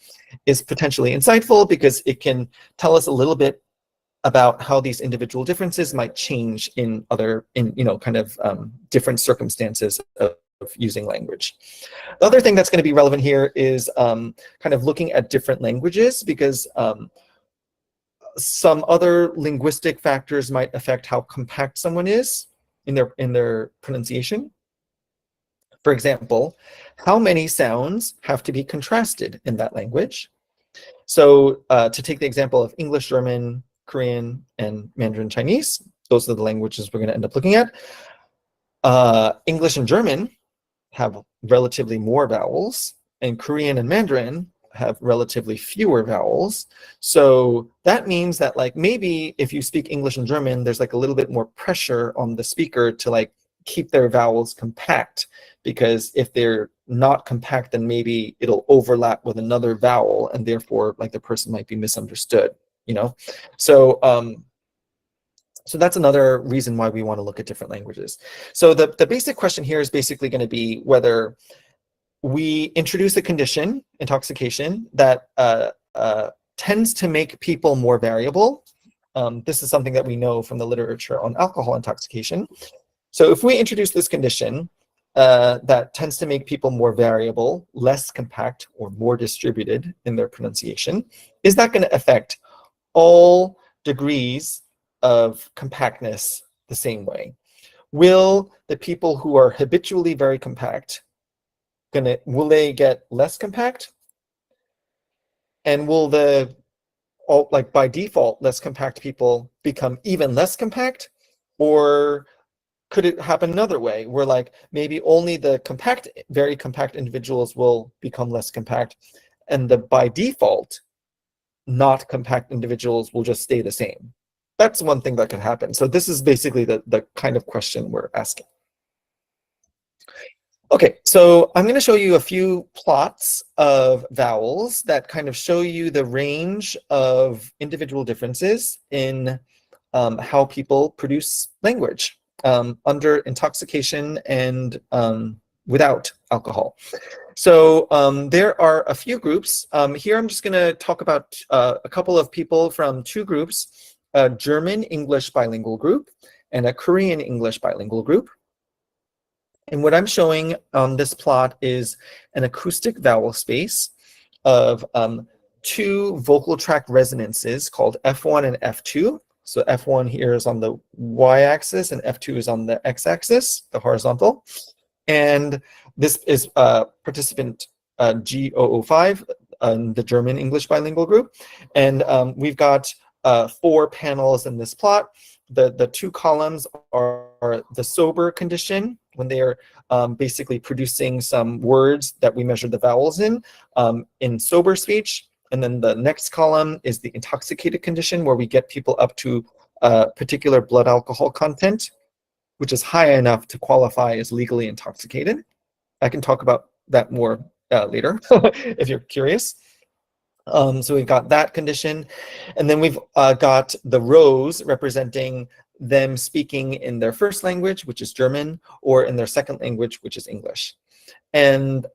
is potentially insightful because it can tell us a little bit about how these individual differences might change in kind of different circumstances of using language. The other thing that's going to be relevant here is kind of looking at different languages, because some other linguistic factors might affect how compact someone is in their pronunciation. For example, how many sounds have to be contrasted in that language? So to take the example of English, German, Korean, and Mandarin Chinese, those are the languages we're going to end up looking at. English and German have relatively more vowels, and Korean and Mandarin have relatively fewer vowels. So that means that like maybe if you speak English and German, there's like a little bit more pressure on the speaker to like keep their vowels compact, because if they're not compact, then maybe it'll overlap with another vowel, and therefore like the person might be misunderstood, you know? So so that's another reason why we want to look at different languages. So the basic question here is basically going to be whether we introduce a condition, intoxication, that tends to make people more variable. This is something that we know from the literature on alcohol intoxication. So if we introduce this condition that tends to make people more variable, less compact, or more distributed in their pronunciation, is that going to affect all degrees of compactness the same way? Will the people who are habitually very compact, will they get less compact? And will the, like by default, less compact people become even less compact? Or could it happen another way, where like maybe only the compact, very compact individuals will become less compact, and the by default not compact individuals will just stay the same? That's one thing that could happen. So this is basically the kind of question we're asking. Okay, so I'm going to show you a few plots of vowels that kind of show you the range of individual differences in how people produce language under intoxication and without alcohol. So there are a few groups. Here I'm just going to talk about a couple of people from two groups, a German English bilingual group and a Korean English bilingual group. And what I'm showing on this plot is an acoustic vowel space of two vocal tract resonances called F1 and F2. So F1 here is on the y-axis and F2 is on the x-axis, the horizontal. And this is participant G005, the German English bilingual group. And we've got 4 panels in this plot. The 2 columns are the sober condition, when they are basically producing some words that we measure the vowels in sober speech. And then the next column is the intoxicated condition, where we get people up to particular blood alcohol content, which is high enough to qualify as legally intoxicated. I can talk about that more later if you're curious. So we've got that condition, and then we've got the rows representing them speaking in their first language, which is German, or in their second language, which is English. And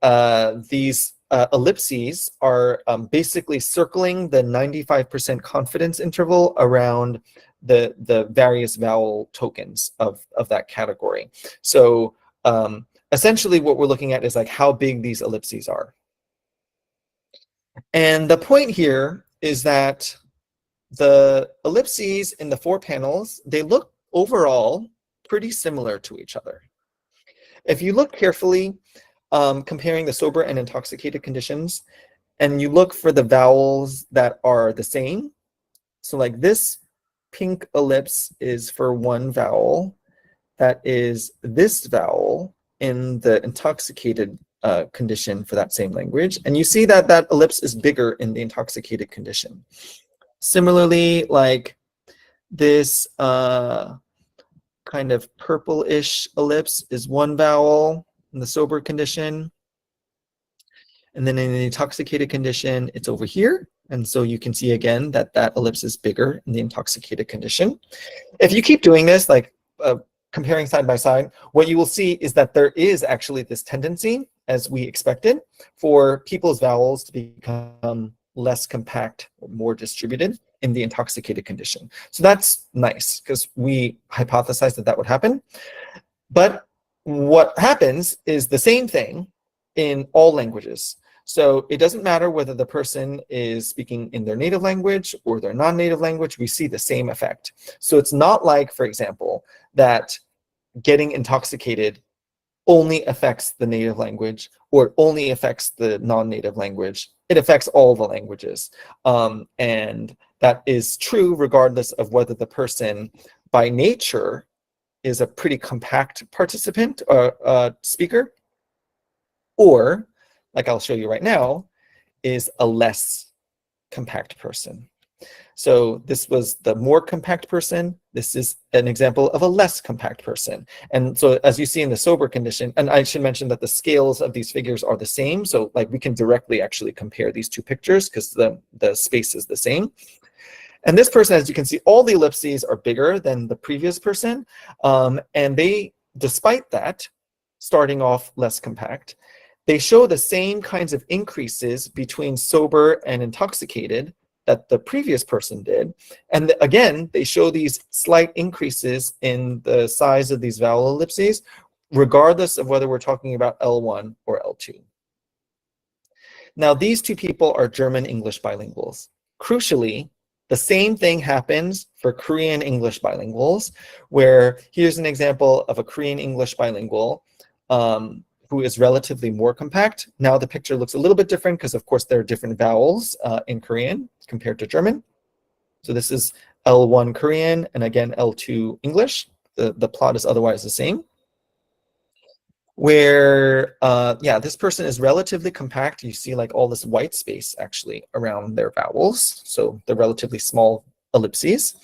these ellipses are basically circling the 95% confidence interval around the various vowel tokens of that category. So essentially what we're looking at is like how big these ellipses are. And the point here is that the ellipses in the 4 panels, they look overall pretty similar to each other. If you look carefully, comparing the sober and intoxicated conditions, and you look for the vowels that are the same, so like this pink ellipse is for one vowel, that is this vowel in the intoxicated condition for that same language, and you see that that ellipse is bigger in the intoxicated condition. Similarly, like this kind of purple-ish ellipse is one vowel in the sober condition, and then in the intoxicated condition, it's over here. And so you can see again that that ellipse is bigger in the intoxicated condition. If you keep doing this, like comparing side by side, what you will see is that there is actually this tendency, as we expected, for people's vowels to become less compact or more distributed in the intoxicated condition. So that's nice, because we hypothesized that that would happen. But what happens is the same thing in all languages. So it doesn't matter whether the person is speaking in their native language or their non-native language, we see the same effect. So it's not like, for example, that getting intoxicated only affects the native language or it only affects the non-native language. It affects all the languages. And that is true regardless of whether the person by nature is a pretty compact participant or speaker, or, like I'll show you right now, is a less compact person. So this was the more compact person. This is an example of a less compact person. And so as you see in the sober condition, and I should mention that the scales of these figures are the same. So like we can directly actually compare these two pictures because the space is the same. And this person, as you can see, all the ellipses are bigger than the previous person. And they, despite that, starting off less compact, they show the same kinds of increases between sober and intoxicated that the previous person did. And again, they show these slight increases in the size of these vowel ellipses, regardless of whether we're talking about L1 or L2. Now, these two people are German-English bilinguals. Crucially, the same thing happens for Korean-English bilinguals, where here's an example of a Korean-English bilingual who is relatively more compact. Now the picture looks a little bit different because, of course, there are different vowels in Korean compared to German. So this is L1 Korean and again L2 English. The plot is otherwise the same. Where, yeah, this person is relatively compact. You see like all this white space actually around their vowels. So they're relatively small ellipses.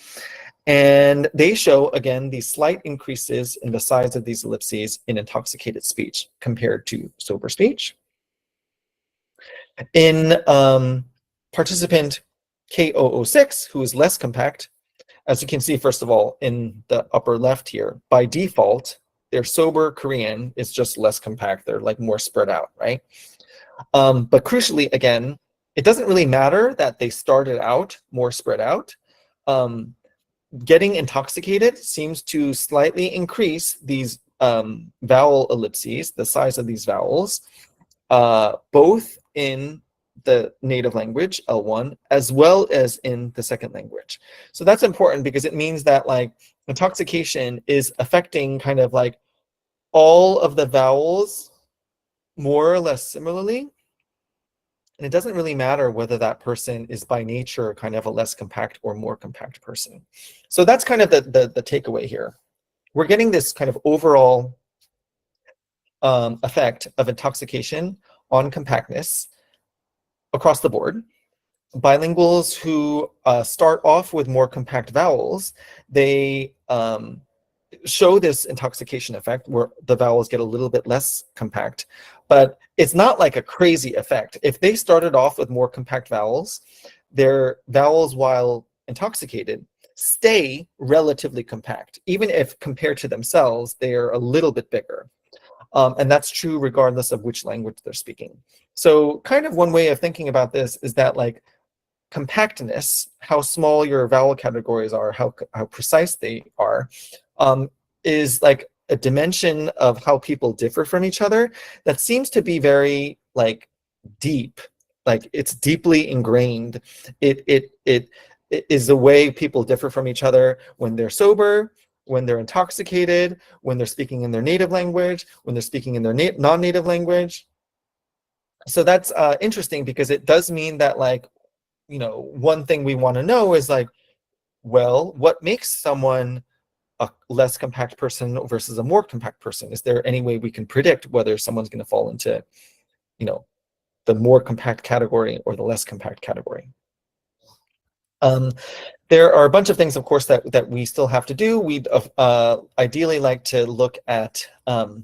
And they show, again, these slight increases in the size of these ellipses in intoxicated speech compared to sober speech. In participant K006, who is less compact, as you can see, first of all, in the upper left here, by default, their sober Korean is just less compact. They're like more spread out, right? But crucially, again, it doesn't really matter that they started out more spread out. Getting intoxicated seems to slightly increase these vowel ellipses, the size of these vowels, both in the native language, L1, as well as in the second language. So that's important because it means that like intoxication is affecting kind of like all of the vowels more or less similarly. And it doesn't really matter whether that person is by nature kind of a less compact or more compact person. So that's kind of the takeaway here. We're getting this kind of overall effect of intoxication on compactness across the board. Bilinguals who start off with more compact vowels, they show this intoxication effect where the vowels get a little bit less compact, but it's not like a crazy effect. If they started off with more compact vowels, their vowels while intoxicated stay relatively compact, even if compared to themselves, they are a little bit bigger. And that's true regardless of which language they're speaking. So kind of one way of thinking about this is that like compactness, how small your vowel categories are, how precise they are, is like a dimension of how people differ from each other that seems to be very like deep, like it's deeply ingrained. It is the way people differ from each other when they're sober, when they're intoxicated, when they're speaking in their native language, when they're speaking in their non-native language. So that's interesting because it does mean that like, you know, one thing we want to know is like, well, what makes someone a less compact person versus a more compact person? Is there any way we can predict whether someone's going to fall into, you know, the more compact category or the less compact category? There are a bunch of things, of course, that we still have to do. We'd ideally like to look at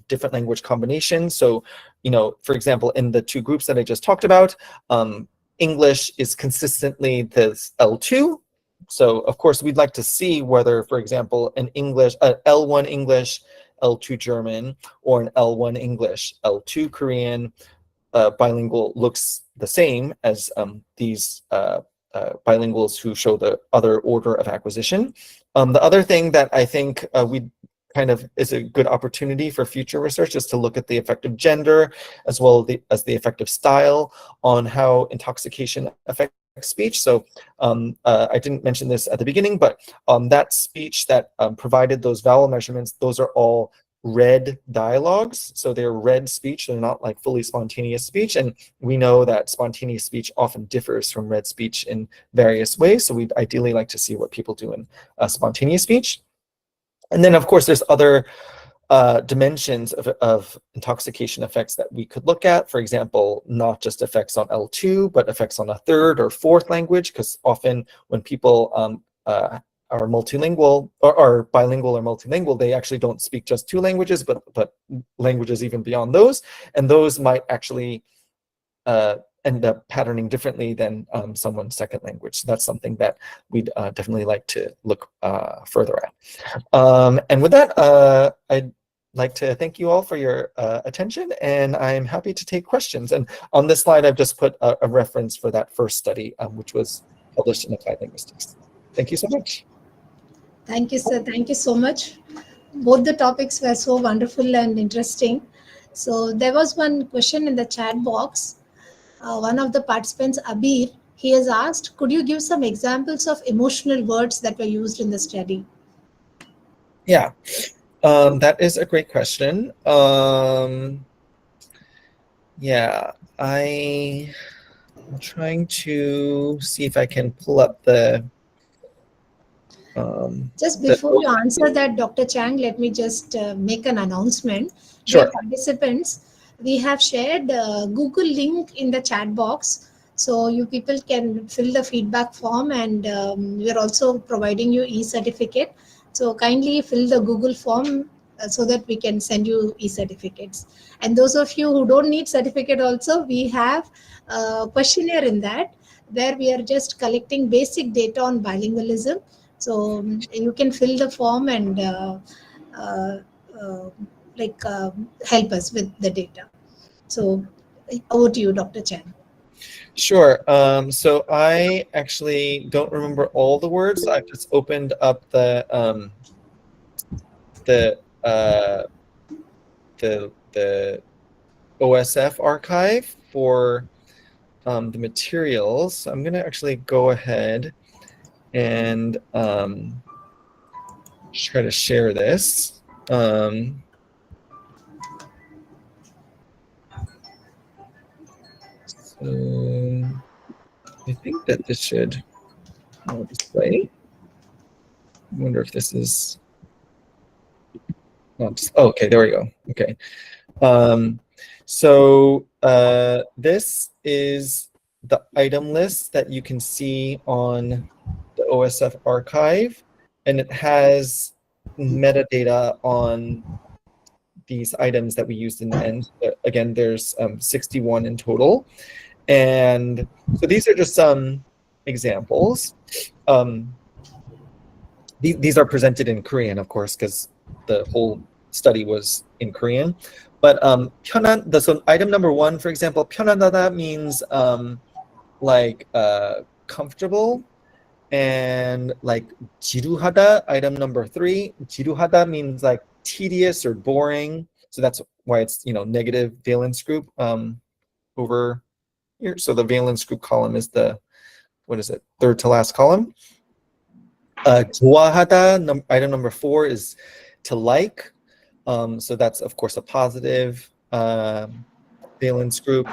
different language combinations. So, you know, for example, in the two groups that I just talked about, English is consistently this L2. So, of course, we'd like to see whether, for example, an L1 English, L2 German, or an L1 English, L2 Korean bilingual looks the same as these bilinguals who show the other order of acquisition. The other thing that I think we kind of is a good opportunity for future research is to look at the effect of gender as well as the effect of style on how intoxication affects speech. So I didn't mention this at the beginning, but that speech that provided those vowel measurements, those are all read dialogues. So they're read speech, they're not like fully spontaneous speech. And we know that spontaneous speech often differs from read speech in various ways. So we'd ideally like to see what people do in spontaneous speech. And then of course there's other dimensions of intoxication effects that we could look at. For example, not just effects on L2, but effects on a third or fourth language, because often when people are multilingual or bilingual or multilingual, they actually don't speak just two languages, but languages even beyond those, and those might actually end up patterning differently than someone's second language. So that's something that we'd definitely like to look further at. And with that, I'd like to thank you all for your attention, and I'm happy to take questions. And on this slide, I've just put a reference for that first study, which was published in Applied Linguistics. Thank you so much. Thank you, sir. Thank you so much. Both the topics were so wonderful and interesting. So there was one question in the chat box. One of the participants, Abir, he has asked, could you give some examples of emotional words that were used in the study? Yeah, that is a great question. Yeah, I'm trying to see if I can pull up the just before you answer that, Dr. Chang, let me just make an announcement. Sure. Dear participants, we have shared Google link in the chat box, so you people can fill the feedback form, and we are also providing you e-certificate. So kindly fill the Google form so that we can send you e-certificates. And those of you who don't need certificate also, we have a questionnaire in that, where we are just collecting basic data on bilingualism. So you can fill the form and help us with the data. So over to you, Dr. Chang. Sure. So I actually don't remember all the words. I've just opened up the OSF archive for the materials. So I'm going to actually go ahead and try to share this. So I think that this should display. I wonder if this is. Oh, okay, there we go. Okay. So this is the item list that you can see on the OSF archive, and it has metadata on these items that we used in the end. Again, there's 61 in total. And so these are just some examples. These are presented in Korean, of course, because the whole study was in Korean. But 편한, so item number 1, for example, 편안하다 means like comfortable. And like 지루하다, item number 3, 지루하다 means like tedious or boring. So that's why it's, negative valence group over here. So the valence group column is the, what is it, third to last column. 좋아하다, item number 4 is to like. So that's of course a positive valence group.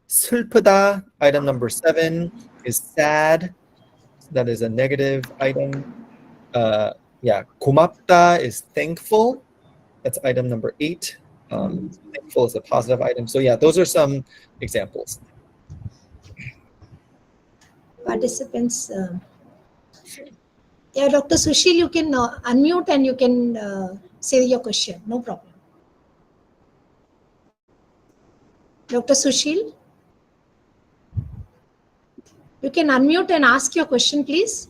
슬프다, item number 7 is sad. That is a negative item. Yeah, 고맙다 is thankful. That's item number 8. Thankful is a positive item. So yeah, those are some examples. Participants. Yeah, Dr. Susheel, you can unmute and you can say your question. No problem. Dr. Susheel, you can unmute and ask your question, please.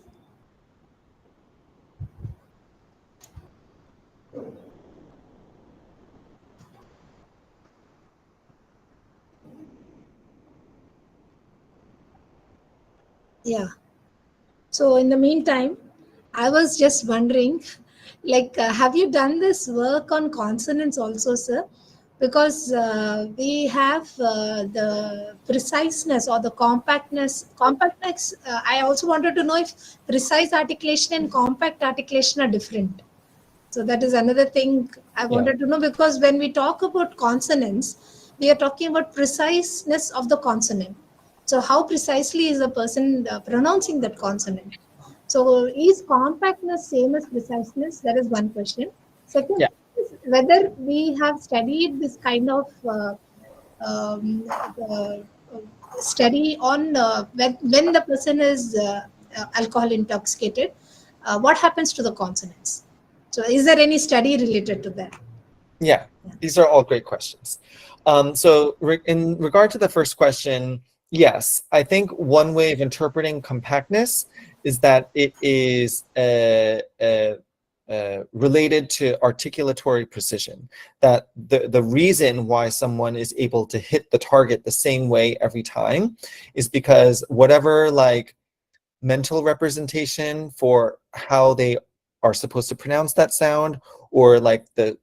Yeah. So in the meantime, I was just wondering, have you done this work on consonants also, sir? Because we have the preciseness or the compactness. I also wanted to know if precise articulation and compact articulation are different. So that is another thing I wanted to know, because when we talk about consonants, we are talking about preciseness of the consonant. So how precisely is a person pronouncing that consonant? So is compactness same as preciseness? That is one question. Second Yeah. is whether we have studied this kind of um, uh, study on when the person is alcohol intoxicated, what happens to the consonants? So, is there any study related to that? Yeah, these are all great questions. In regard to the first question, yes, I think one way of interpreting compactness is that it is related to articulatory precision. That the reason why someone is able to hit the target the same way every time is because whatever like mental representation for how they are supposed to pronounce that sound, or like the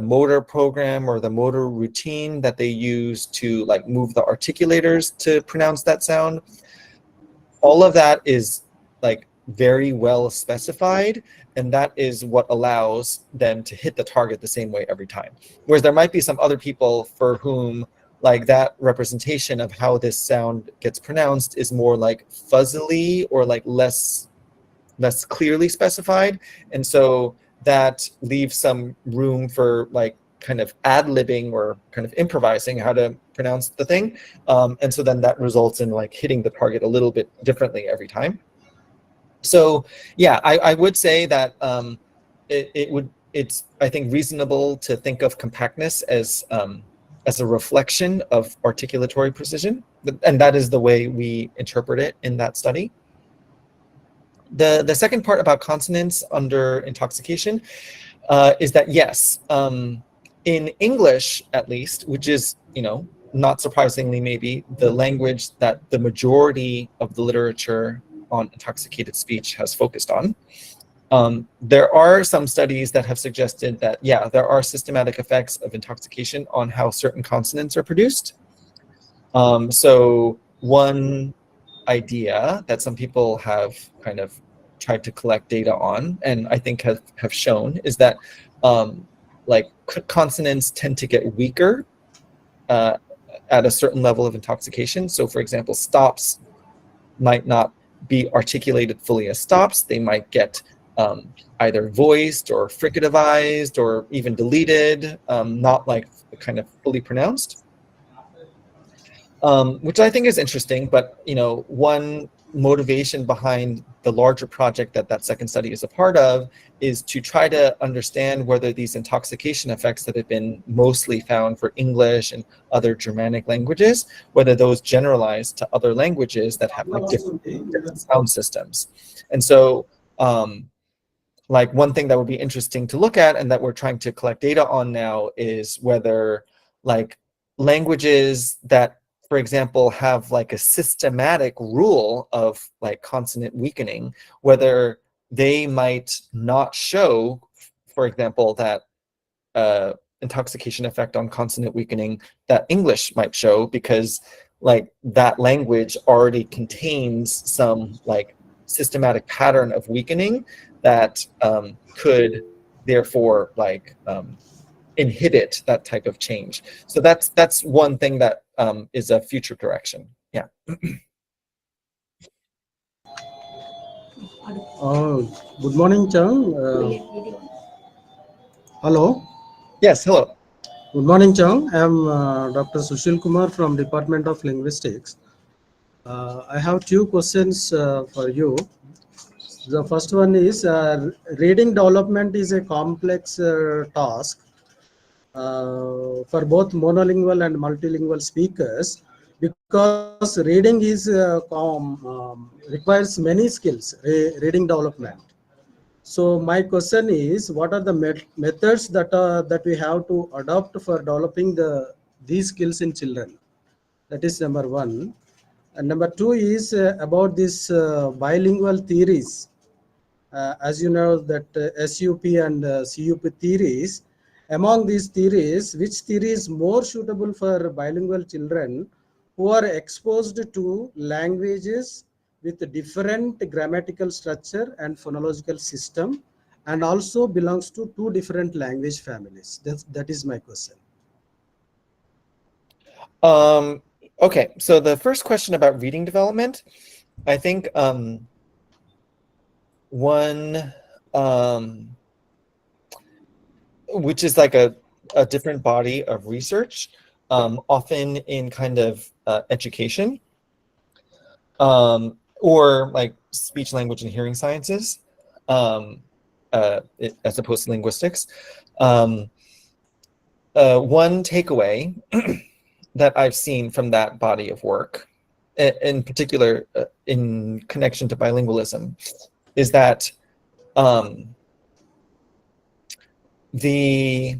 motor program or the motor routine that they use to like move the articulators to pronounce that sound, all of that is like very well specified, and that is what allows them to hit the target the same way every time. Whereas there might be some other people for whom like that representation of how this sound gets pronounced is more like fuzzily or like less clearly specified, and so that leaves some room for like kind of ad-libbing or kind of improvising how to pronounce the thing, and so then that results in like hitting the target a little bit differently every time. So yeah, I would say that it's I think reasonable to think of compactness as a reflection of articulatory precision, and that is the way we interpret it in that study. The second part about consonants under intoxication is that yes, in English at least, which is, not surprisingly maybe the language that the majority of the literature on intoxicated speech has focused on, there are some studies that have suggested that, yeah, there are systematic effects of intoxication on how certain consonants are produced. So one idea that some people have kind of tried to collect data on, and I think have shown, is that like consonants tend to get weaker at a certain level of intoxication. So for example, stops might not be articulated fully as stops. They might get either voiced or fricativized or even deleted, not like kind of fully pronounced. Which I think is interesting, but one motivation behind the larger project that second study is a part of is to try to understand whether these intoxication effects that have been mostly found for English and other Germanic languages, whether those generalize to other languages that have like different sound systems. And so like one thing that would be interesting to look at and that we're trying to collect data on now is whether like languages that, for example, have like a systematic rule of like consonant weakening, whether they might not show, for example, that intoxication effect on consonant weakening that English might show, because like that language already contains some like systematic pattern of weakening that could therefore like inhibit that type of change. So that's one thing that is a future direction. Yeah. Good morning, Chang. Hello. Yes, hello. Good morning, Chang. I am Dr.K.Susheel Kumar from Department of Linguistics. I have two questions for you. The first one is reading development is a complex task for both monolingual and multilingual speakers, because reading is requires many skills, reading development. So my question is, what are the methods that we have to adopt for developing these skills in children? That is number one. And number two is about this bilingual theories. As you know that SUP and CUP theories. Among these theories, which theory is more suitable for bilingual children who are exposed to languages with different grammatical structure and phonological system, and also belongs to two different language families? That is my question. Okay, so the first question about reading development, I think one, which is like a different body of research, often in kind of education, or like speech, language, and hearing sciences, as opposed to linguistics. One takeaway that I've seen from that body of work, in particular in connection to bilingualism, is that the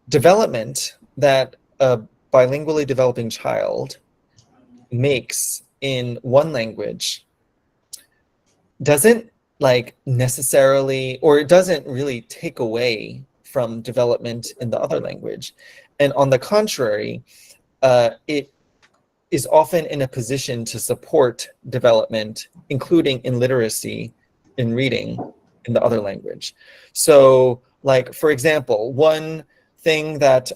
development that a bilingually developing child makes in one language doesn't like necessarily, or it doesn't really take away from development in the other language. And on the contrary, it is often in a position to support development, including in literacy, in reading in the other language. So like, for example, one thing that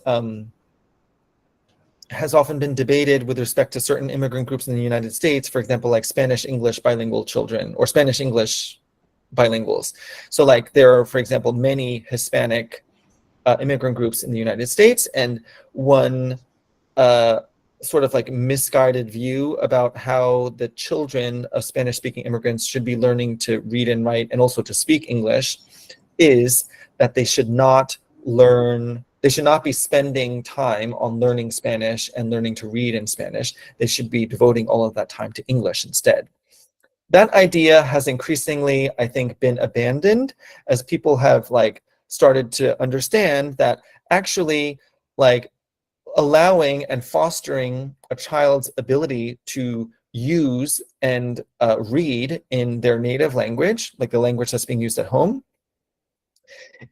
has often been debated with respect to certain immigrant groups in the United States, for example, like Spanish-English bilingual children or Spanish-English bilinguals. So like there are, for example, many Hispanic immigrant groups in the United States, and one sort of like misguided view about how the children of Spanish-speaking immigrants should be learning to read and write and also to speak English is that they should not be spending time on learning Spanish and learning to read in Spanish. They should be devoting all of that time to English instead. That idea has increasingly, I think, been abandoned as people have like started to understand that actually like allowing and fostering a child's ability to use and read in their native language, like the language that's being used at home,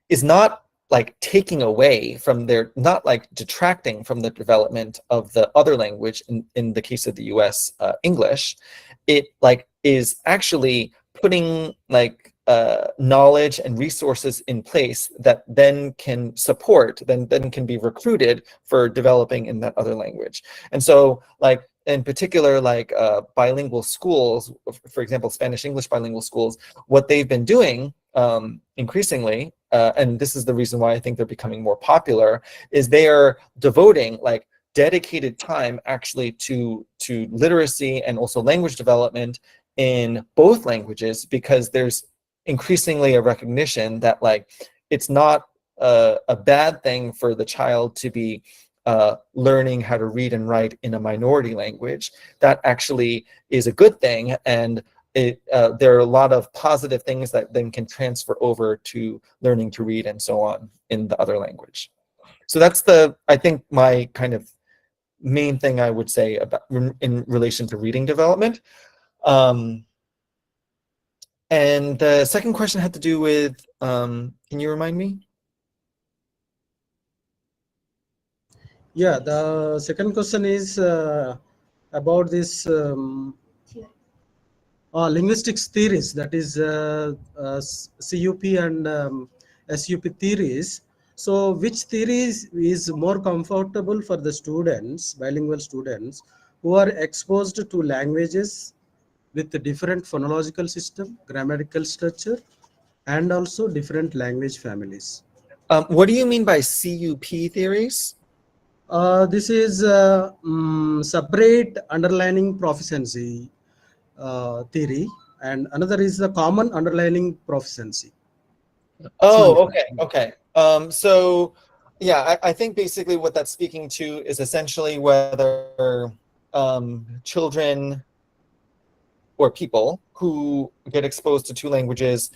is not like taking away from their, not like detracting from the development of the other language, in the case of the US, English. It like is actually putting like knowledge and resources in place that then can support, then can be recruited for developing in that other language. And so like in particular, like bilingual schools, for example, Spanish-English bilingual schools, what they've been doing increasingly, and this is the reason why I think they're becoming more popular, is they are devoting like dedicated time actually to literacy and also language development in both languages, because there's increasingly a recognition that like it's not a bad thing for the child to be learning how to read and write in a minority language. That actually is a good thing, and there are a lot of positive things that then can transfer over to learning to read and so on in the other language. So that's I think my kind of main thing I would say about in relation to reading development. And the second question had to do with, can you remind me? Yeah, the second question is about this linguistics theories, that is CUP and SUP theories. So which theories is more comfortable for the students, bilingual students, who are exposed to languages with a different phonological system, grammatical structure, and also different language families? What do you mean by CUP theories? This is separate underlining proficiency theory, and another is the common underlining proficiency. Oh, okay. So yeah, I think basically what that's speaking to is essentially whether children or people who get exposed to two languages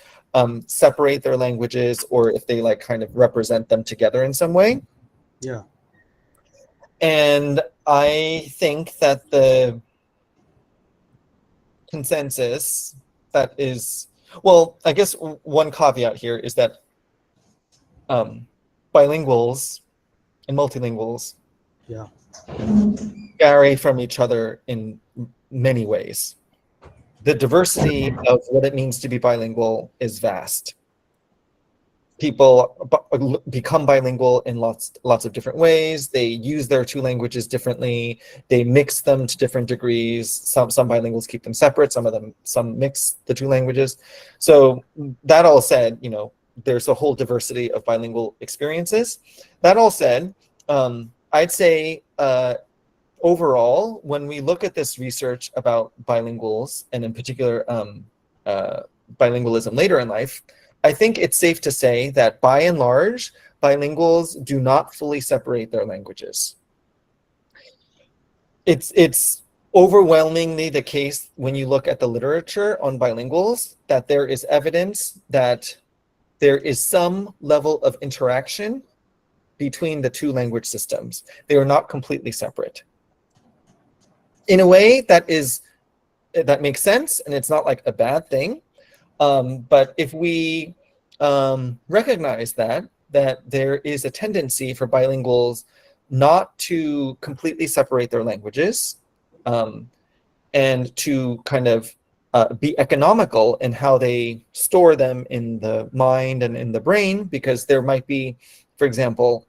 separate their languages, or if they like kind of represent them together in some way. Yeah. And I think that the consensus that is, well, I guess one caveat here is that bilinguals and multilinguals vary from each other in many ways. The diversity of what it means to be bilingual is vast. people become bilingual in lots of different ways. They use their two languages differently. They mix them to different degrees. Some bilinguals keep them separate. Some mix the two languages. So that all said, you know, there's a whole diversity of bilingual experiences. That all said, I'd say overall, when we look at this research about bilinguals, and in particular bilingualism later in life, I think it's safe to say that by and large, bilinguals do not fully separate their languages. It's overwhelmingly the case when you look at the literature on bilinguals that there is evidence that there is some level of interaction between the two language systems. They are not completely separate. In a way that makes sense, and it's not like a bad thing. But if we recognize that there is a tendency for bilinguals not to completely separate their languages, and to kind of be economical in how they store them in the mind and in the brain, because there might be, for example,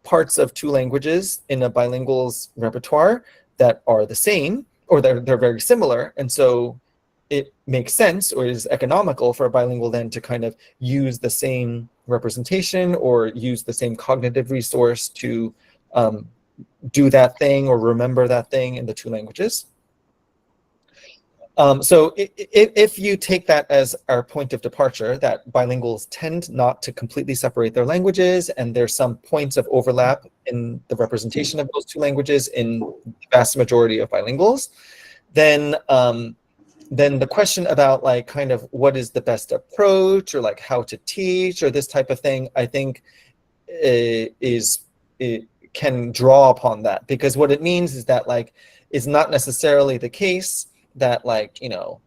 parts of two languages in a bilingual's repertoire that are the same, or they're very similar, and so it makes sense or is economical for a bilingual then to kind of use the same representation or use the same cognitive resource to do that thing or remember that thing in the two languages. So if you take that as our point of departure, that bilinguals tend not to completely separate their languages, and there's some points of overlap in the representation of those two languages in the vast majority of bilinguals, then the question about like kind of what is the best approach, or like how to teach, or this type of thing, I think it can draw upon that, because what it means is that like it's not necessarily the case that like, you know,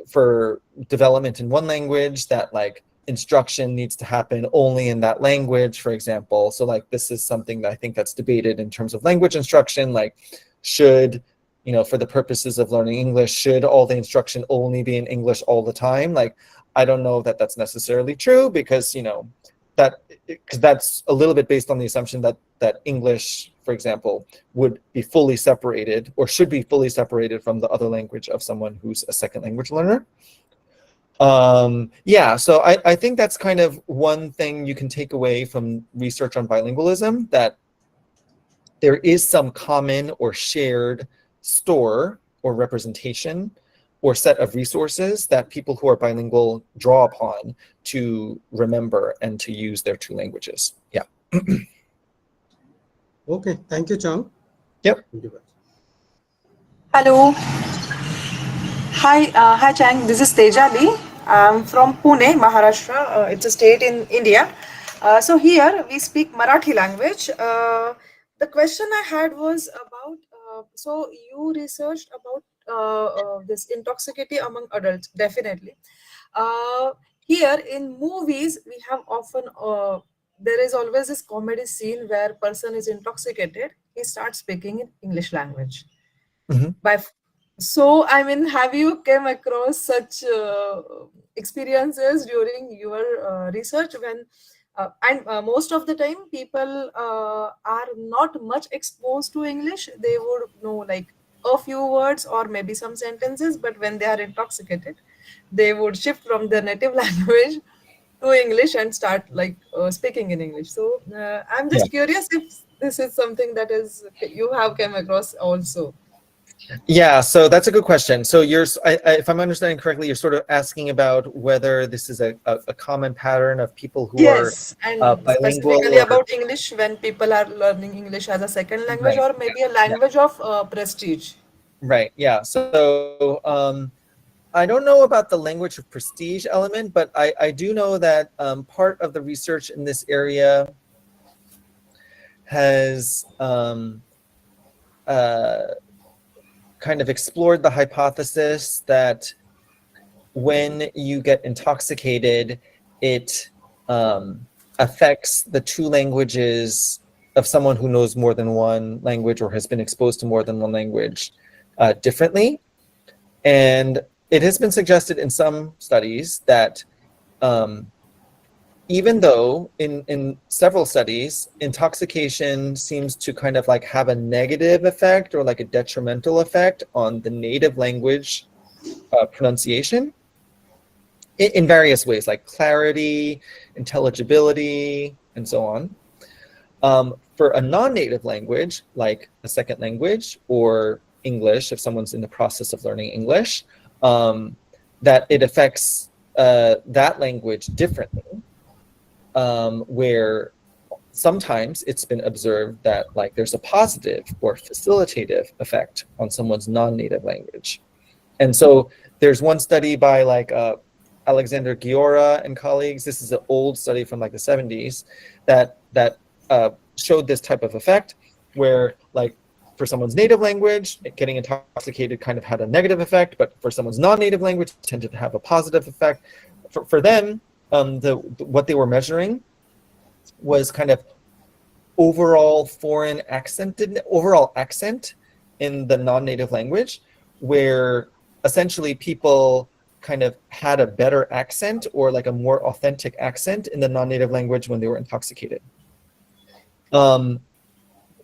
for development in one language that like instruction needs to happen only in that language, for example. So like this is something that I think that's debated in terms of language instruction, like should, you know, for the purposes of learning English, should all the instruction only be in English all the time? Like, I don't know that that's necessarily true, because, you know, because that's a little bit based on the assumption that English, for example, would be fully separated or should be fully separated from the other language of someone who's a second language learner. Yeah, so I think that's kind of one thing you can take away from research on bilingualism, that there is some common or shared store or representation or set of resources that people who are bilingual draw upon to remember and to use their two languages. Yeah. Okay, thank you, Chang. Yep. Hello. Hi, Chang. This is Tejali. I'm from Pune, Maharashtra. It's a state in India. So here we speak Marathi language. The question I had was about, so you researched about this intoxication among adults, definitely. Here in movies, we have often, there is always this comedy scene where person is intoxicated, he starts speaking in English language. So, I mean, have you came across such experiences during your research when, most of the time people are not much exposed to English. They would know like a few words or maybe some sentences, but when they are intoxicated, they would shift from their native language to English and start like speaking in English. So I'm just curious if this is something that is you have come across also. Yeah, so that's a good question. So you're, if I'm understanding correctly, you're sort of asking about whether this is a common pattern of people who are and bilingual, specifically about English when people are learning English as a second language, or maybe a language of prestige. Right. Yeah. So I don't know about the language of prestige element, but I do know that part of the research in this area has kind of explored the hypothesis that when you get intoxicated, it affects the two languages of someone who knows more than one language or has been exposed to more than one language differently. And it has been suggested in some studies that even though in several studies, intoxication seems to kind of like have a negative effect or like a detrimental effect on the native language pronunciation in various ways, like clarity, intelligibility, and so on. For a non-native language, like a second language or English, if someone's in the process of learning English, that it affects that language differently, where sometimes it's been observed that like there's a positive or facilitative effect on someone's non-native language. And so there's one study by like Alexander Giora and colleagues. This is an old study from like the 70s that showed this type of effect where like for someone's native language, getting intoxicated kind of had a negative effect, but for someone's non-native language, it tended to have a positive effect. For them, what they were measuring was kind of overall accent in the non-native language, where essentially people kind of had a better accent or like a more authentic accent in the non-native language when they were intoxicated.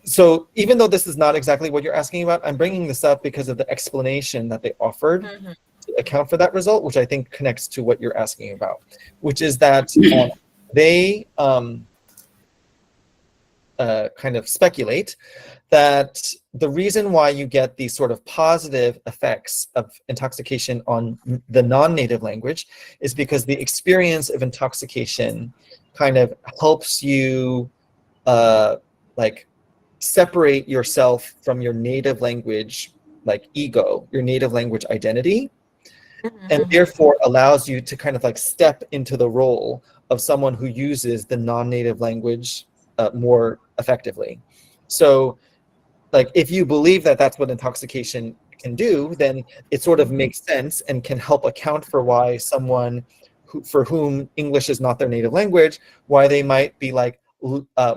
So even though this is not exactly what you're asking about, I'm bringing this up because of the explanation that they offered to account for that result, which I think connects to what you're asking about, which is that they kind of speculate that the reason why you get these sort of positive effects of intoxication on the non-native language is because the experience of intoxication kind of helps you like separate yourself from your native language, like ego, your native language identity, and therefore allows you to kind of like step into the role of someone who uses the non-native language more effectively. So like if you believe that that's what intoxication can do, then it sort of makes sense and can help account for why someone for whom English is not their native language, why they might be like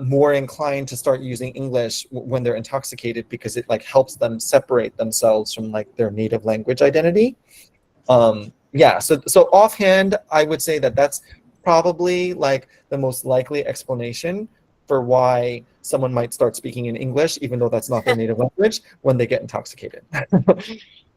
more inclined to start using English when they're intoxicated, because it like helps them separate themselves from like their native language identity. Yeah, so offhand, I would say that that's probably like the most likely explanation for why someone might start speaking in English, even though that's not their native language, when they get intoxicated.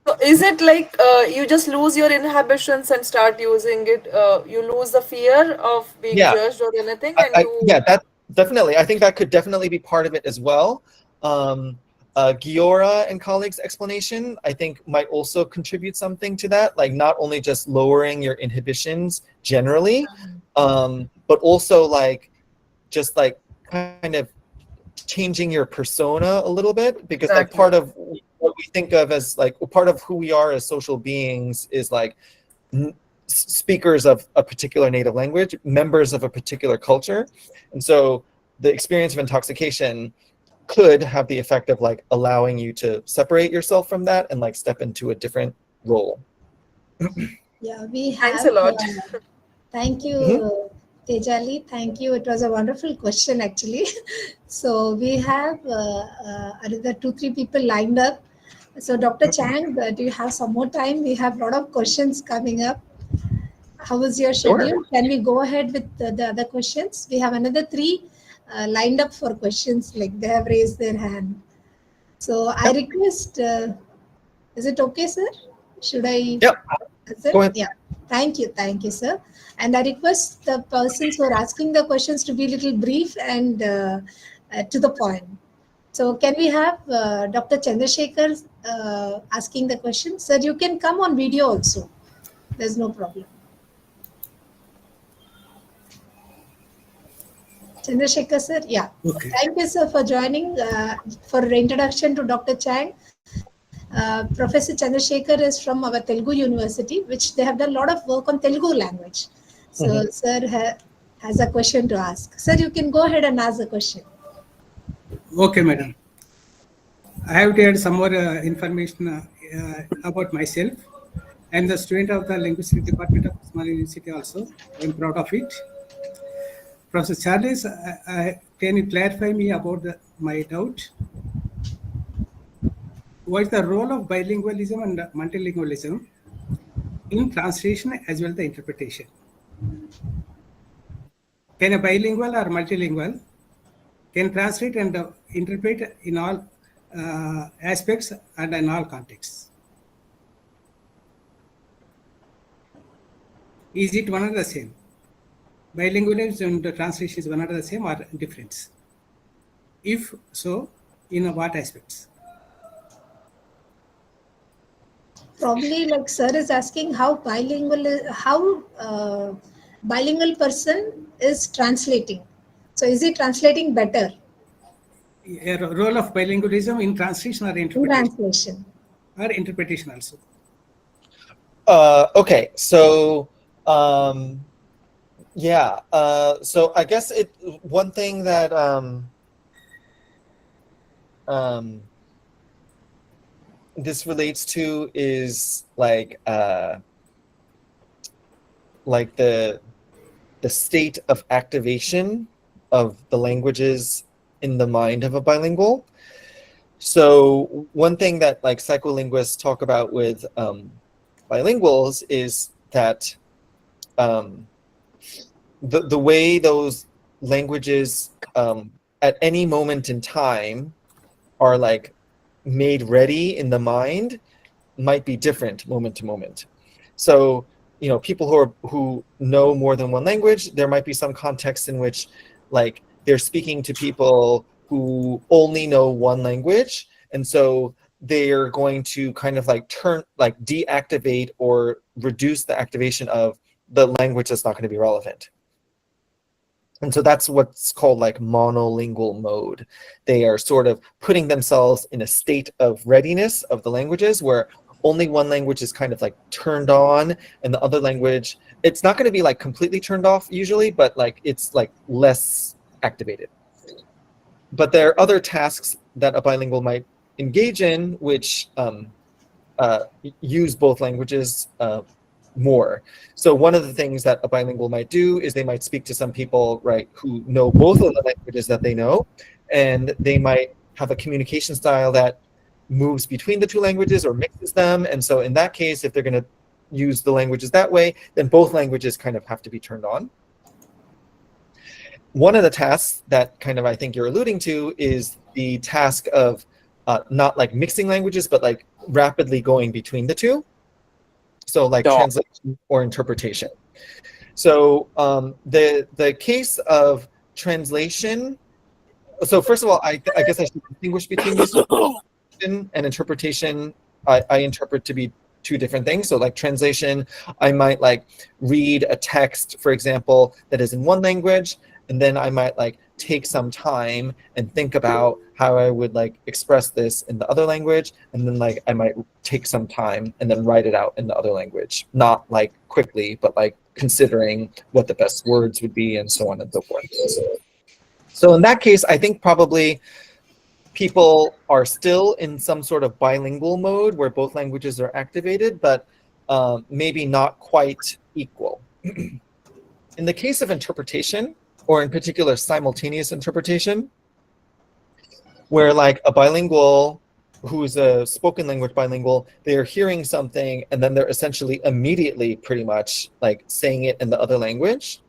So is it like you just lose your inhibitions and start using it? You lose the fear of being judged or anything, and yeah, that definitely. I think that could definitely be part of it as well. Giora and colleagues' explanation, I think, might also contribute something to that, like not only just lowering your inhibitions generally, but also like just like kind of changing your persona a little bit, because like part of what we think of as like part of who we are as social beings is like speakers of a particular native language, members of a particular culture. And so the experience of intoxication could have the effect of like allowing you to separate yourself from that and like step into a different role. Yeah, we have. Thanks a lot. Thank you, Tejali. Thank you. It was a wonderful question, actually. So we have another 2-3 people lined up. So Dr. Chang, do you have some more time? We have a lot of questions coming up. How is your schedule? Sure. Can we go ahead with the other questions? We have another 3 lined up for questions, like they have raised their hand. So I request, is it okay, sir? Should I? Yep. Go ahead. Yeah. Thank you, sir. And I request the persons who are asking the questions to be a little brief and to the point. So can we have Dr. Chandrasekhar asking the question? Sir, you can come on video also. There's no problem. Chandrasekhar, sir? Yeah. Okay. Thank you, sir, for joining. For introduction to Dr. Chang, Professor Chandrasekhar is from our Telugu University, which they have done a lot of work on Telugu language. So, sir has a question to ask. Sir, you can go ahead and ask the question. Okay, madam. I have shared some more information about myself. I am the student of the Linguistics Department of Osmania University also. I am proud of it. Professor Charles, can you clarify me about my doubt? What is the role of bilingualism and multilingualism in translation as well as the interpretation? Can a bilingual or multilingual can translate and interpret in all aspects and in all contexts? Is it one and the same? Bilingualism and the translation is one and the same or different? If so, in what aspects? Probably like sir is asking how bilingual person is translating. So is he translating better A role of bilingualism in translation or in interpretation, translation? or interpretation also. Okay, so yeah, so I guess one thing that this relates to is like the state of activation of the languages in the mind of a bilingual. So one thing that like psycholinguists talk about with bilinguals is that the way those languages at any moment in time are like made ready in the mind might be different moment to moment. So, you know, people who know more than one language, there might be some contexts in which like they're speaking to people who only know one language, and so they're going to kind of like deactivate or reduce the activation of the language that's not going to be relevant. And so that's what's called like monolingual mode. They are sort of putting themselves in a state of readiness of the languages where only one language is kind of like turned on, and the other language, it's not going to be like completely turned off usually, but like it's like less activated. But there are other tasks that a bilingual might engage in which use both languages more. So one of the things that a bilingual might do is they might speak to some people, right, who know both of the languages that they know, and they might have a communication style that moves between the two languages or mixes them. And so in that case, if they're going to use the languages that way, then both languages kind of have to be turned on. One of the tasks that kind of I think you're alluding to is the task of not like mixing languages, but like rapidly going between the two. So like translation or interpretation. So the case of translation, so first of all, I guess I should distinguish between these. And interpretation, I interpret to be two different things. So like translation, I might like read a text, for example, that is in one language, and then I might like take some time and think about how I would like express this in the other language, and then like I might take some time and then write it out in the other language, not like quickly, but like considering what the best words would be and so on and so forth. So in that case, I think probably people are still in some sort of bilingual mode where both languages are activated, but maybe not quite equal. In the case of interpretation, or in particular simultaneous interpretation, where like a bilingual who's a spoken language bilingual, they're hearing something and then they're essentially immediately pretty much like saying it in the other language.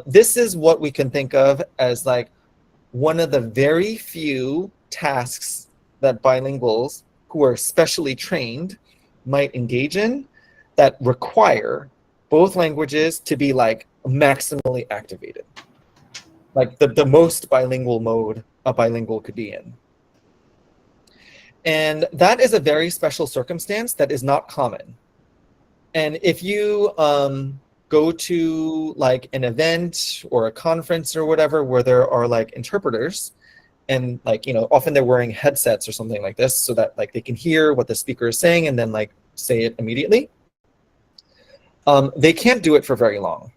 This is what we can think of as like one of the very few tasks that bilinguals who are specially trained might engage in that require both languages to be like maximally activated, like the most bilingual mode a bilingual could be in. And that is a very special circumstance that is not common. And if you go to like an event or a conference or whatever where there are like interpreters, and like, you know, often they're wearing headsets or something like this so that like they can hear what the speaker is saying and then like say it immediately. They can't do it for very long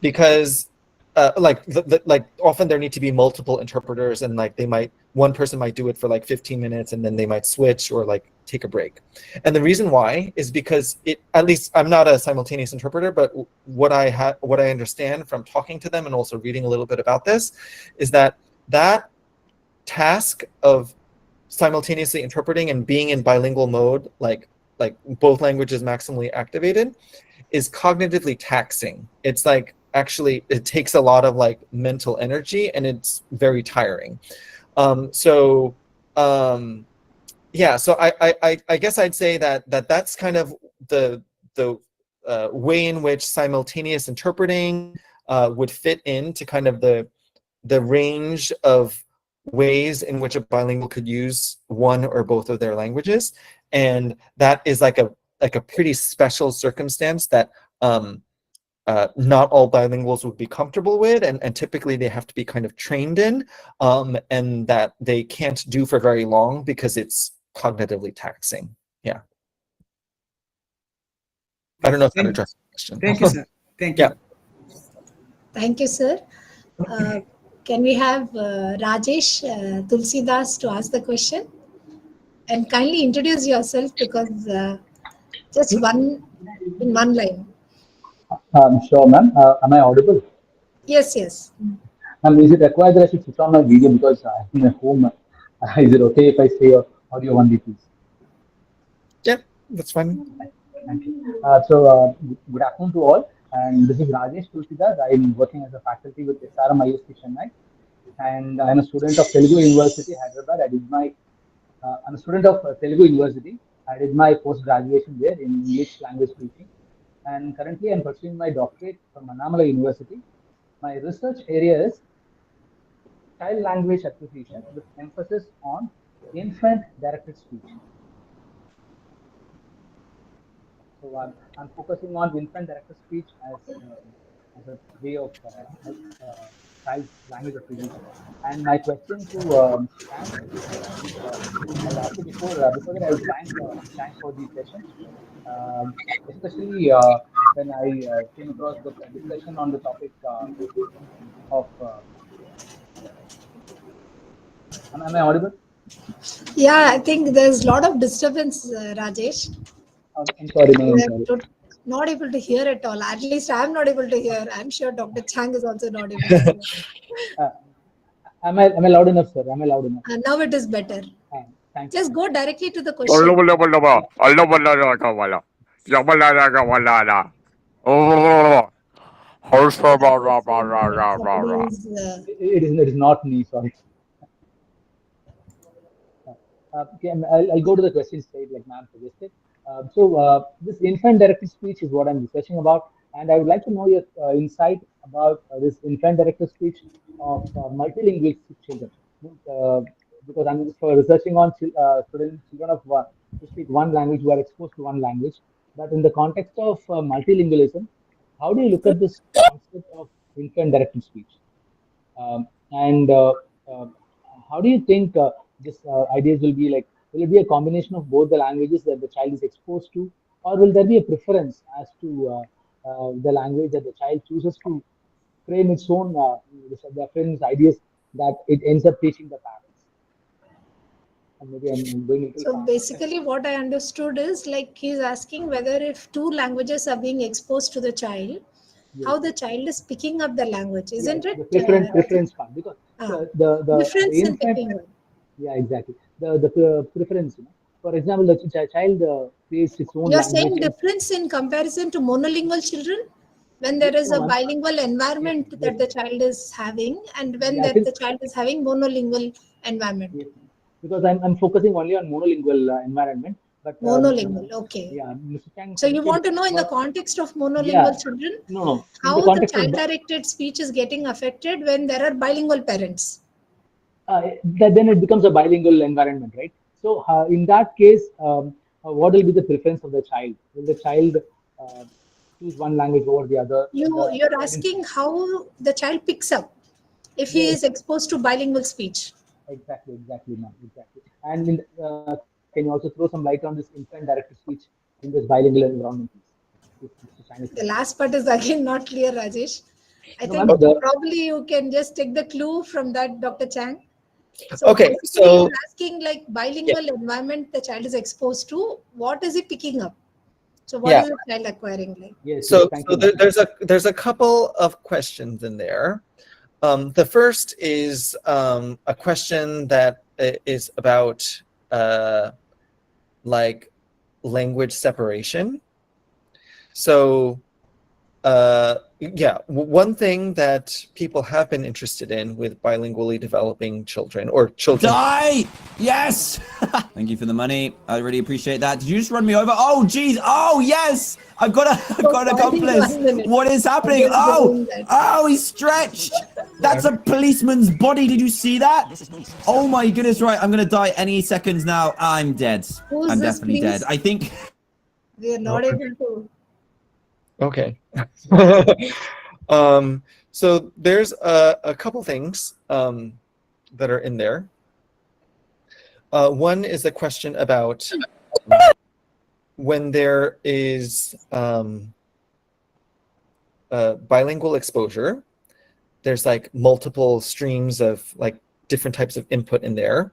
because like often there need to be multiple interpreters, and like one person might do it for like 15 minutes and then they might switch or like take a break. And the reason why is because at least I'm not a simultaneous interpreter, but what I understand from talking to them and also reading a little bit about this is that task of simultaneously interpreting and being in bilingual mode, like both languages maximally activated, is cognitively taxing. It's like actually, it takes a lot of like mental energy, and it's very tiring. Yeah, so I guess I'd say that's kind of the way in which simultaneous interpreting would fit into kind of the range of ways in which a bilingual could use one or both of their languages, and that is like a pretty special circumstance that not all bilinguals would be comfortable with, and typically they have to be kind of trained in, and that they can't do for very long because it's cognitively taxing. Yeah. I don't know if that addressed the question. Thank you, sir. Thank you. Yeah. Thank you, sir. Can we have Rajesh Tulsidas to ask the question? And kindly introduce yourself, because just in one line. Sure, ma'am. Am I audible? Yes, yes. Is it required that I should switch on my video because I'm at home? Is it okay if I say audio only, please? Yeah, that's fine. Thank you. Good afternoon to all. And this is Rajesh Tulsidas. I'm working as a faculty with SRM ISC Chennai. And I'm a student of Telugu University, Hyderabad. I'm a student of Telugu University. I did my post-graduation there in English language teaching. And currently I'm pursuing my doctorate from Annamala University. My research area is child language acquisition with emphasis on infant-directed speech. So I'm focusing on infant-directed speech as a way of child language acquisition. And my question to Mr. Chang is, I'll ask you before that I will thank Mr. Chang for the session, especially when I came across the discussion on the topic of. Am I audible? Yeah, I think there's a lot of disturbance, Rajesh. I'm sorry, ma'am. I'm sorry. Not able to hear at all. At least I'm not able to hear. I'm sure Dr. Chang is also not able to hear. Am I loud enough, sir? Am I loud enough? Now it is better. Thank Just you. go directly to the question. It is not me, sorry. Okay, I'll go to the question straight, like ma'am suggested. This infant-directed speech is what I'm researching about, and I would like to know your insight about this infant-directed speech of multilingual children. Because I'm just researching on children of who speak one language, who are exposed to one language. But in the context of multilingualism, how do you look at this concept of infant-directed speech? And how do you think this ideas will be like? Will it be a combination of both the languages that the child is exposed to, or will there be a preference as to the language that the child chooses to frame its own frame ideas that it ends up teaching the parents? And maybe I'm going a little So fast. basically what I understood is, like, he's asking whether if two languages are being exposed to the child, how the child is picking up the language, isn't it? The preference part, because the difference in infant, picking up. yeah, exactly. The preference, for example, the child creates its own You're language. saying difference in comparison to monolingual children, when there is a bilingual environment that the child is having, and when the child is having monolingual environment. Yes, because I'm focusing only on monolingual environment. But monolingual, okay. Yeah, Mr. Chang. So you want to know in the context of monolingual children, how the child-directed speech is getting affected when there are bilingual parents? Then it becomes a bilingual environment, right? So in that case, what will be the preference of the child? Will the child choose one language over the other? You're asking how the child picks up if he is exposed to bilingual speech. Exactly, ma'am, exactly. And can you also throw some light on this infant-directed speech in this bilingual environment, please? The last part is again not clear, Rajesh. I think probably you can just take the clue from that, Dr. Chang. So okay, so you're asking, like, bilingual environment the child is exposed to, what is he picking up? So what is the child acquiring like? Yes, so there's a couple of questions in there. The first is a question that is about like language separation. So yeah, one thing that people have been interested in with bilingually developing children or children. Die! Yes! Thank you for the money. I really appreciate that. Did you just run me over? Oh, geez. Oh, yes! I've got an accomplice. 1 minute. What is happening? I'm just Oh! doing that. Oh, he's stretched! That's a policeman's body. Did you see that? Oh my goodness, right. I'm going to die any seconds now. I'm dead. Who's I'm this, definitely please? dead. I think... We are not able to. Okay. So there's a couple things that are in there. One is a question about when there is bilingual exposure, there's like multiple streams of like different types of input in there.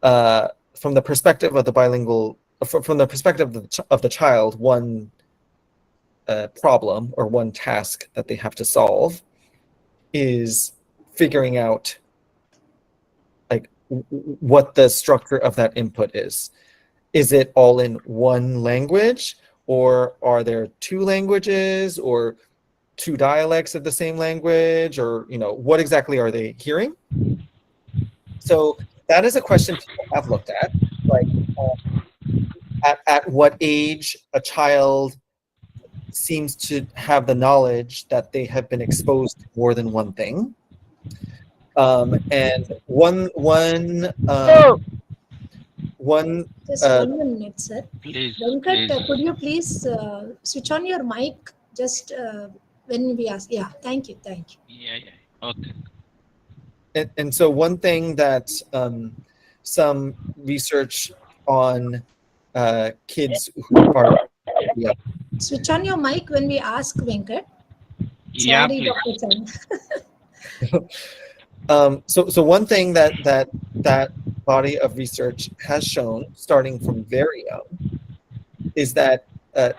From the perspective of the bilingual, from the perspective of the child, one problem or one task that they have to solve is figuring out like what the structure of that input is. Is it all in one language, or are there two languages or two dialects of the same language, or what exactly are they hearing? So that is a question people have looked at, like at what age a child seems to have the knowledge that they have been exposed to more than one thing. And one Just 1 minute, sir. Please, Venkat, please. could you please switch on your mic just when we ask? Yeah, thank you. Yeah. Okay. And so one thing that some research on kids who are Switch on your mic when we ask, Venkat. Yeah, Sorry, please. Dr. Chang. So one thing that body of research has shown, starting from very young, is that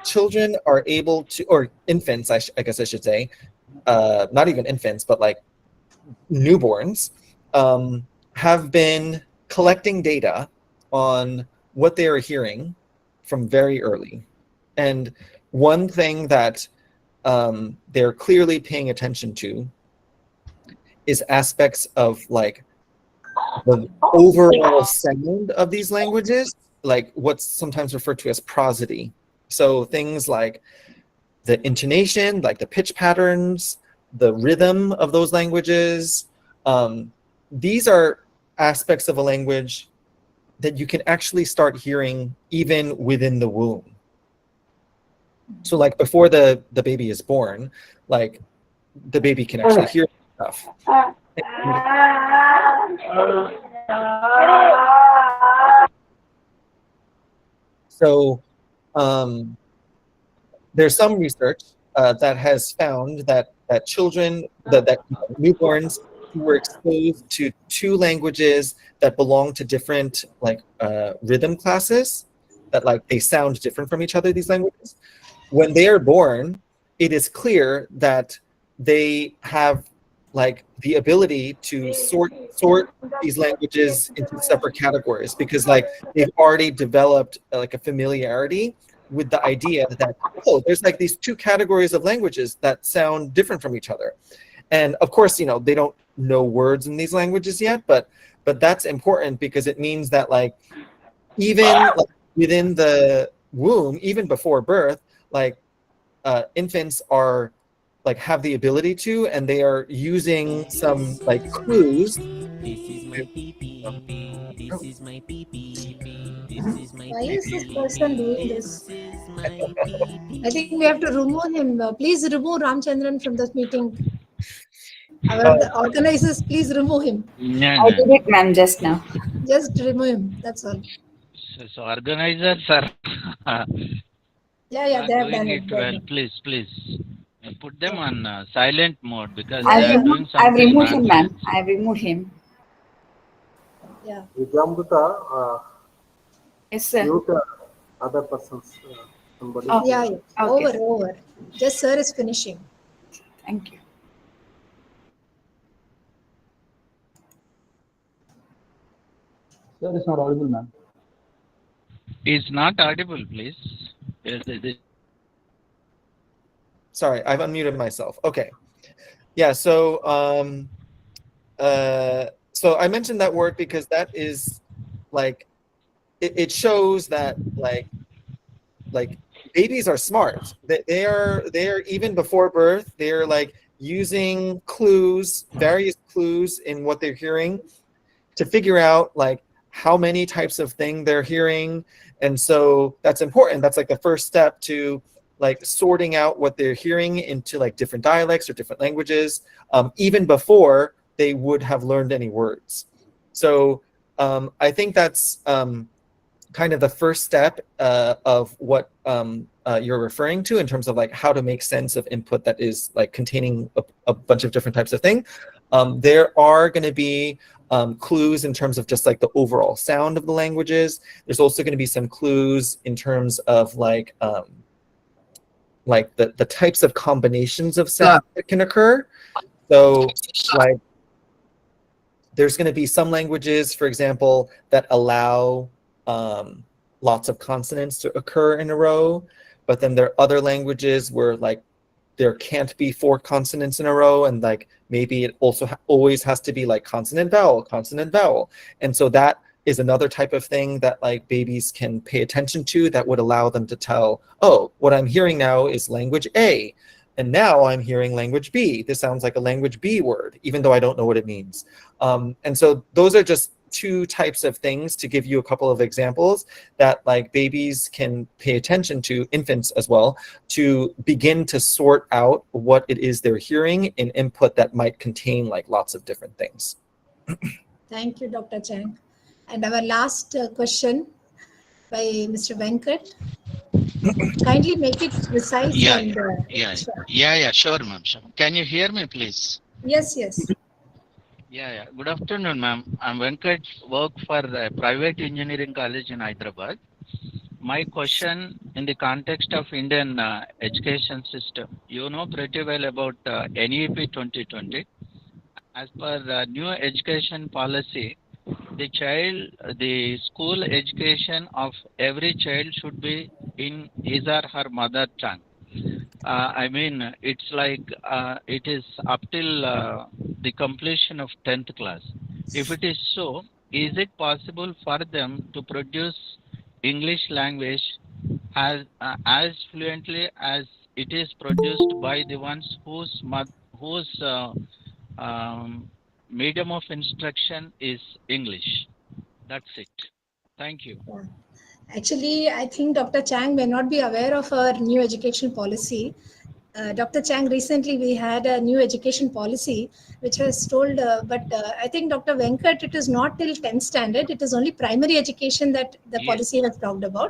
children are able to, or infants, I guess I should say, not even infants, but like newborns, have been collecting data on what they are hearing from very early. And one thing that they're clearly paying attention to is aspects of like the overall sound of these languages, like what's sometimes referred to as prosody. So things like the intonation, like the pitch patterns, the rhythm of those languages. These are aspects of a language that you can actually start hearing even within the womb. So like before the baby is born, like the baby can actually hear stuff. So there's some research that has found that children, that newborns who were exposed to two languages that belong to different like rhythm classes, that like they sound different from each other, these languages, when they are born, it is clear that they have like the ability to sort these languages into separate categories, because like they've already developed like a familiarity with the idea that, oh, there's like these two categories of languages that sound different from each other. And of course, they don't know words in these languages yet, but that's important because it means that like even like, within the womb, even before birth, like infants are like have the ability to, and they are using some like clues. Why is this person doing this? I think we have to remove him. Please remove Ramchandran from this meeting. The organizers, please remove him. I did it, ma'am, just now. Just remove him. That's all. So organizers are Yeah, they have doing done it it. well. Please. Put them on silent mode because Yeah, they are doing I've something removed him, ma'am. nonsense. I've removed him. Yeah. Yes, sir. Mute other persons. Somebody. Oh. Yeah. Okay. Over. Just sir is finishing. Thank you. Sir, it's not audible, ma'am. Is not audible, please. Yes, sorry, I've unmuted myself. Okay. Yeah, so so I mentioned that word because that is like it shows that like babies are smart. They are even before birth, they're like using clues, various clues in what they're hearing to figure out like how many types of thing they're hearing. And so that's important. That's like the first step to like sorting out what they're hearing into like different dialects or different languages, even before they would have learned any words. So I think that's kind of the first step of what you're referring to in terms of like how to make sense of input that is like containing a bunch of different types of thing. There are going to be clues in terms of just like the overall sound of the languages. There's also going to be some clues in terms of like the types of combinations of sound that can occur. So like there's going to be some languages, for example, that allow lots of consonants to occur in a row, but then there are other languages where like there can't be 4 consonants in a row, and like maybe it also always has to be like consonant vowel. And so that is another type of thing that like babies can pay attention to that would allow them to tell, oh, what I'm hearing now is language A, and now I'm hearing language B. This sounds like a language B word, even though I don't know what it means. And so those are just 2 types of things to give you a couple of examples that like babies can pay attention to, infants as well, to begin to sort out what it is they're hearing in input that might contain like lots of different things. Thank you, Dr. Chang. And our last question by Mr. Venkat. Kindly make it precise Yeah, and sure, ma'am. Sure. Can you hear me, please? Yes. Yeah. Good afternoon, ma'am. I'm Venkat, work for the private engineering college in Hyderabad. My question in the context of Indian education system, you know pretty well about NEP 2020. As per the new education policy, the school education of every child should be in his or her mother tongue. I mean, it's like it is up till the completion of 10th class. If it is so, is it possible for them to produce English language as fluently as it is produced by the ones whose medium of instruction is English? That's it. Thank you. Actually, I think Dr. Chang may not be aware of our new education policy. Dr. Chang, recently we had a new education policy which has told, but I think Dr. Venkat, it is not till 10th standard. It is only primary education that the policy has talked about.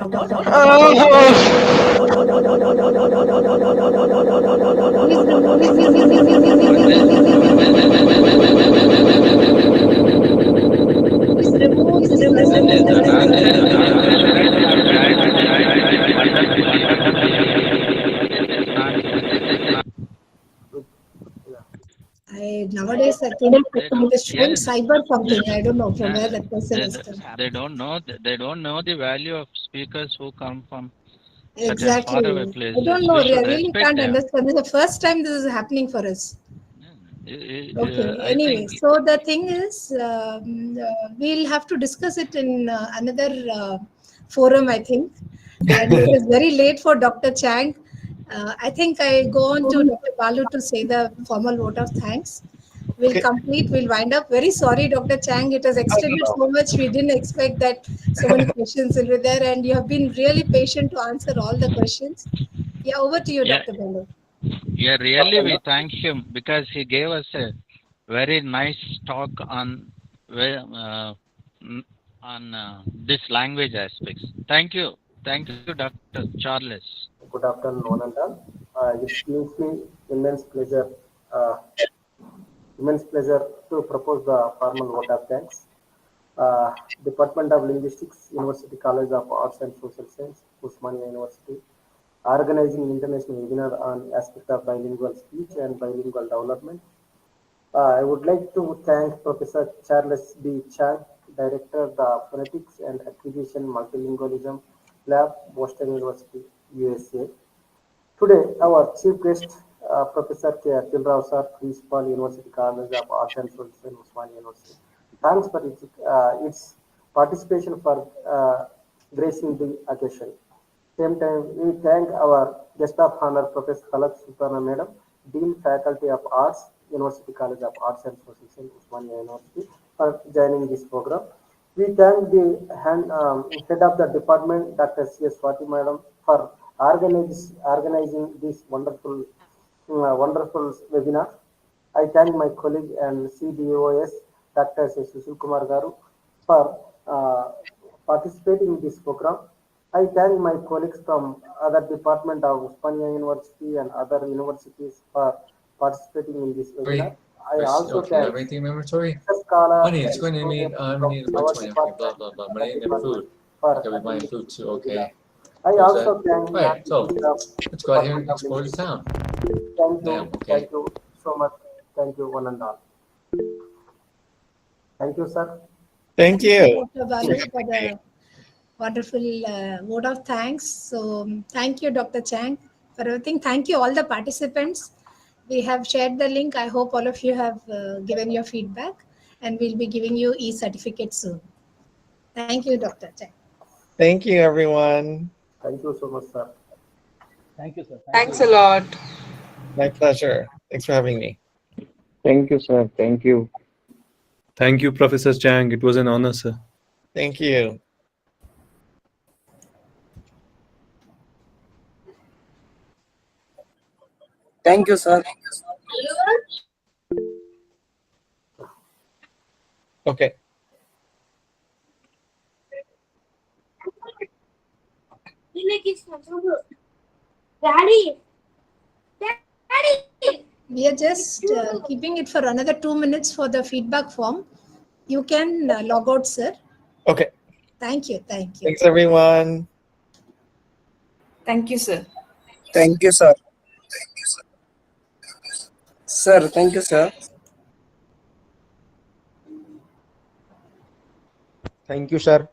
Nowadays, I think it is showing cyber something. I don't know from where that person is coming. They don't know the value of speakers who come from Exactly. faraway places. I don't know. We I should really respect can't them. understand. This is the first time this is happening for us. Okay. I Anyway, think so the thing is, we'll have to discuss it in another forum, I think. And it is very late for Dr. Chang. I think I go on to Dr. Balu to say the formal vote of thanks. We'll complete, we'll wind up. Very sorry, Dr. Chang. It has extended so much. We didn't expect that so many questions will be there. And you have been really patient to answer all the questions. Yeah, over to you, Yeah. Dr. Balu. Yeah, really, we thank him because he gave us a very nice talk on this language aspects. Thank you, Dr. Charles. Good afternoon, one and all. It gives me immense pleasure to propose the formal vote of thanks. Department of Linguistics, University College of Arts and Social Science, Osmania University, organizing international webinar on aspect of bilingual speech and bilingual development. I would like to thank Professor Charles B. Chang, Director of the Phonetics and Acquisition Multilingualism Lab, Boston University, USA. Today, our chief guest, Professor K. Tilrao sir, Principal, University College of Arts and Sciences, Osmania University. Thanks for its participation for gracing the occasion. Same time, we thank our guest of honor, Professor Kalak Sultana Madam, Dean Faculty of Arts, University College of Arts and Sciences, Osmania University, for joining this program. We thank the head of the department, Dr.C.S.Swathi Madam, for organizing this wonderful webinar. I thank my colleague and CDOS, Dr.K.Susheel Kumar Garu, for participating in this program. I thank my colleagues from other department of Osmania University and other universities for participating in this webinar. I also thank everything inventory. scholar Money, it's going to mean money from for our 20. Okay, department blah blah blah. Money and food. for Okay, we're buying attending food too. this Okay. webinar. I What was also that? thank Right. So Ravindra, let's go out here and Department of explore the Linguistics. town. Thank you, Damn. Okay. thank you so much. Thank you, one and all. Thank you, sir. Thank you. Dr. Balu, for the wonderful vote of thanks. So thank you, Dr. Chang, for everything. Thank you, all the participants. We have shared the link. I hope all of you have given your feedback, and we'll be giving you e-certificate soon. Thank you, Dr. Chang. Thank you, everyone. Thank you so much, sir. Thank you, sir. Thanks a lot. My pleasure. Thanks for having me. Thank you, sir. Thank you. Thank you, Professor Chang. It was an honor, sir. Thank you. Thank you, sir. Okay. Daddy. We are just keeping it for another 2 minutes for the feedback form. You can log out, sir. Okay. Thank you. Thank you. Thanks, everyone. Thank you, sir. Thank you, sir. Sir, thank you, sir. Thank you, sir.